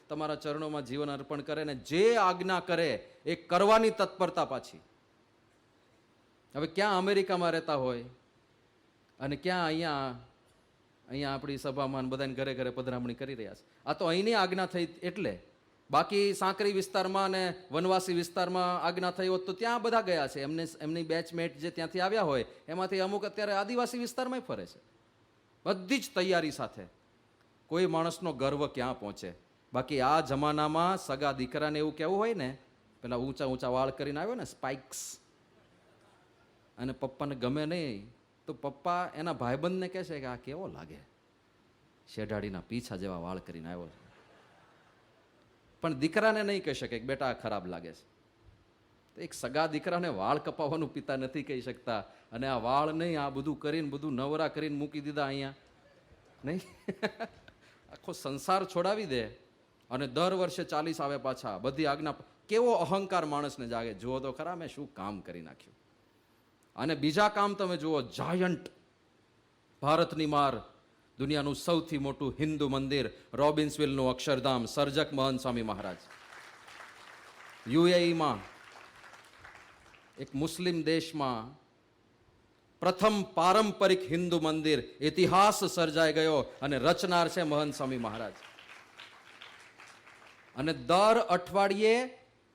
તમારા ચરણોમાં જીવન અર્પણ કરે ને જે આજ્ઞા કરે એ કરવાની તત્પરતા પાછી. હવે ક્યાં અમેરિકામાં રહેતા હોય અને ક્યાં અહીંયા આપણી સભામાં બધાને ઘરે ઘરે પધરામણી કરી રહ્યા છે. આ તો અહીંની આજ્ઞા થઈ એટલે, બાકી સાંકરી વિસ્તારમાં અને વનવાસી વિસ્તારમાં આજ્ઞા થઈ હોત તો ત્યાં બધા ગયા છે. એમની બેચમેટ જે ત્યાંથી આવ્યા હોય એમાંથી અમુક અત્યારે આદિવાસી વિસ્તારમાં ફરે છે. બધી જ તૈયારી સાથે. કોઈ માણસનો ગર્વ ક્યાં પહોંચે. બાકી આ જમાનામાં સગા દીકરાને એવું કહેવું હોય ને, પેલા ઊંચા ઊંચા વાળ કરીને આવ્યો ને, સ્પાઇક્સ, અને પપ્પાને ગમે નહીં તો પપ્પા એના ભાઈબંધને કહે છે કે આ કેવો લાગે, શેઢાડીના પીછા જેવા વાળ કરીને આવ્યો છે. પણ દીકરાને નહીં કહી શકે કે બેટા આ ખરાબ લાગે છે. એક સગા દીકરાને વાળ કપાવવાનું પિતા નથી કહી શકતા, અને આ વાળ નહીં, આ બધું કરીને બધું નવરા કરીને મૂકી દીધા અહીંયા નહીં. આખો સંસાર છોડાવી દે અને દર વર્ષે 40 આવે પાછા, બધી આજ્ઞા. કેવો અહંકાર માણસને જાગે. જુઓ તો ખરા મેં શું કામ કરી નાખ્યું. અને બીજા કામ તમે જુઓ, જાયન્ટ, ભારતની માર, દુનિયાનું સૌથી મોટું હિન્દુ મંદિર, રોબિન્સવિલનું અક્ષરધામ, સર્જક મહંત સ્વામી મહારાજ. યુએઈમાં, એક મુસ્લિમ દેશમાં પ્રથમ પારંપરિક હિન્દુ મંદિર, ઇતિહાસ સર્જાઈ ગયો અને રચનાર છે મહંત સ્વામી મહારાજ. અને દર અઠવાડિયે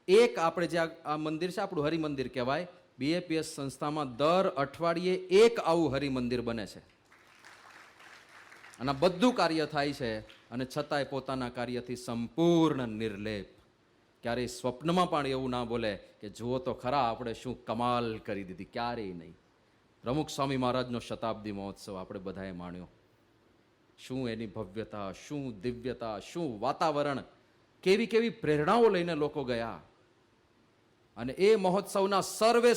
એક, આપણે જે આ મંદિર છે આપણું હરિમંદિર કહેવાય, બીએપીએસ સંસ્થામાં દર અઠવાડિયે એક આવું હરિમંદિર બને છે. અને બધું કાર્ય થાય છે અને છતાંય પોતાના કાર્યથી સંપૂર્ણ નિર્લેપ. ક્યારેય સ્વપ્નમાં પણ એવું ના બોલે કે જુઓ તો ખરા આપણે શું કમાલ કરી દીધી. ક્યારેય નહીં. પ્રમુખ સ્વામી મહારાજનો શતાબ્દી મહોત્સવ આપણે બધાએ માણ્યો. શું એની ભવ્યતા, શું દિવ્યતા, શું વાતાવરણ, કેવી કેવી પ્રેરણાઓ લઈને લોકો ગયા. અને એ મહોત્સવના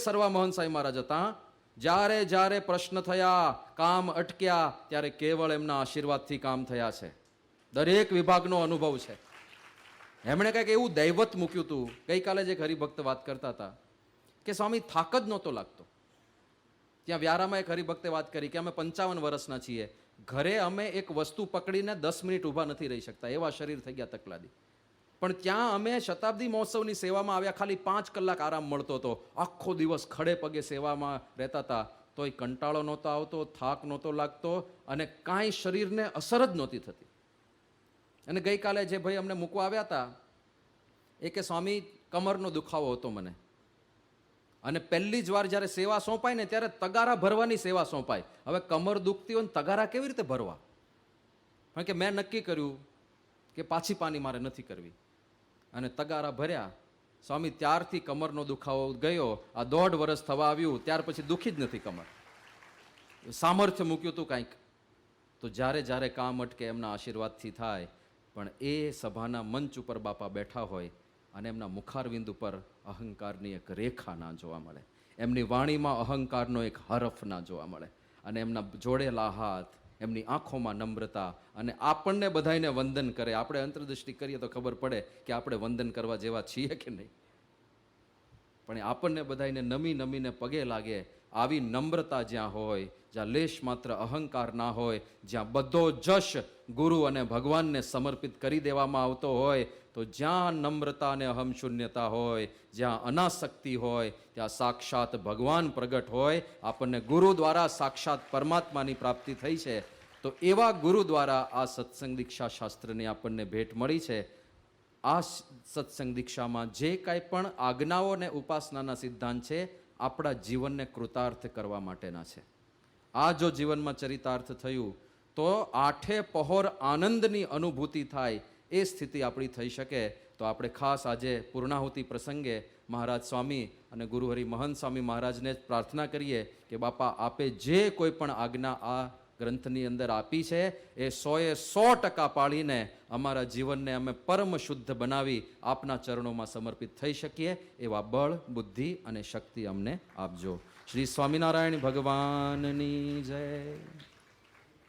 સર્વા મહંત સ્વામી મહારાજ હતા. જ્યારે જ્યારે પ્રશ્ન થયા, કામ અટક્યા, ત્યારે કેવળ એમના આશીર્વાદથી કામ થયા છે. દરેક વિભાગનો અનુભવ છે. એમણે કંઈક એવું દૈવત મૂક્યું હતું. ગઈકાલે જ એક હરિભક્ત વાત કરતા હતા કે સ્વામી થાક જ નહોતો લાગતો. ત્યાં વ્યારામાં એક હરિભક્તે વાત કરી કે અમે 55 વર્ષના છીએ, ઘરે અમે એક વસ્તુ પકડીને 10 મિનિટ ઊભા નથી રહી શકતા, એવા શરીર થઈ ગયા તકલાદી. પણ ત્યાં અમે શતાબ્દી મહોત્સવની સેવામાં આવ્યા, ખાલી 5 કલાક આરામ મળતો હતો. આખો દિવસ ખડે પગે સેવામાં રહેતા હતા, તોય કંટાળો નહોતો આવતો, થાક નહોતો લાગતો અને કાંઈ શરીરને અસર જ નહોતી થતી. અને ગઈકાલે જે ભાઈ અમને મૂકવા આવ્યા હતા એ કે સ્વામી કમરનો દુખાવો હતો મને, અને પહેલી જ વાર જ્યારે સેવા સોંપાય ને ત્યારે તગારા ભરવાની સેવા સોંપાય. હવે કમર દુખતી હોય ને તગારા કેવી રીતે ભરવા? કારણ કે મેં નક્કી કર્યું કે પાછી પાની મારે નથી કરવી, અને તગારા ભર્યા. સ્વામી ત્યારથી કમરનો દુખાવો ગયો. આ 1.5 વર્ષ થવા આવ્યું ત્યાર પછી દુખી જ નથી કમર. સામર્થ્ય મૂક્યું હતું કાંઈક. તો જ્યારે જ્યારે કામ અટકે એમના આશીર્વાદથી થાય. પણ એ સભાના મંચ ઉપર બાપા બેઠા હોય અને એમના મુખારવિંદ ઉપર અહંકારની એક રેખા ના જોવા મળે, એમની વાણીમાં અહંકારનો એક હરફ ના જોવા મળે, અને એમના જોડેલા હાથ, એમની આંખોમાં નમ્રતા, અને આપણને બધાને વંદન કરે. આપણે અંતર્દૃષ્ટિ કરીએ તો ખબર પડે કે આપણે વંદન કરવા જેવા છીએ કે નહીં, પણ આપણને બધાને નમી નમીને પગે લાગે. આવી નમ્રતા જ્યાં હોય, જ્યાં લેશ માત્ર અહંકાર ના હોય, જ્યાં બધો જશ ગુરુ અને ભગવાનને સમર્પિત કરી દેવામાં આવતો હોય, તો જ્યાં નમ્રતા અને અહમ શૂન્યતા હોય, જ્યાં અનાસક્તિ હોય, ત્યાં સાક્ષાત ભગવાન પ્રગટ હોય. આપણને ગુરુ દ્વારા સાક્ષાત પરમાત્માની પ્રાપ્તિ થઈ છે. તો એવા ગુરુ દ્વારા આ સત્સંગ દીક્ષા શાસ્ત્રની આપણને ભેટ મળી છે. આ સત્સંગ દીક્ષામાં જે કાંઈ પણ આજ્ઞાઓ અને ઉપાસનાના સિદ્ધાંત છે, આપણા જીવનને કૃતાર્થ કરવા માટેના છે. આ જો જીવનમાં ચરિતાર્થ થયું તો આઠે પહોર આનંદની અનુભૂતિ થાય, એ સ્થિતિ આપણી થઈ શકે. તો આપણે ખાસ આજે પૂર્ણાહુતિ પ્રસંગે મહારાજ સ્વામી અને ગુરુહરિ મહંત સ્વામી મહારાજને જ પ્રાર્થના કરીએ કે બાપા, આપે જે કોઈ પણ આજ્ઞા આ ગ્રંથની અંદર આપી છે, એ 100% પાળીને અમારા જીવનને અમે પરમ શુદ્ધ બનાવી આપના ચરણોમાં સમર્પિત થઈ શકીએ, એવા બળ, બુદ્ધિ અને શક્તિ અમને આપજો. શ્રી સ્વામિનારાયણ ભગવાનની જય.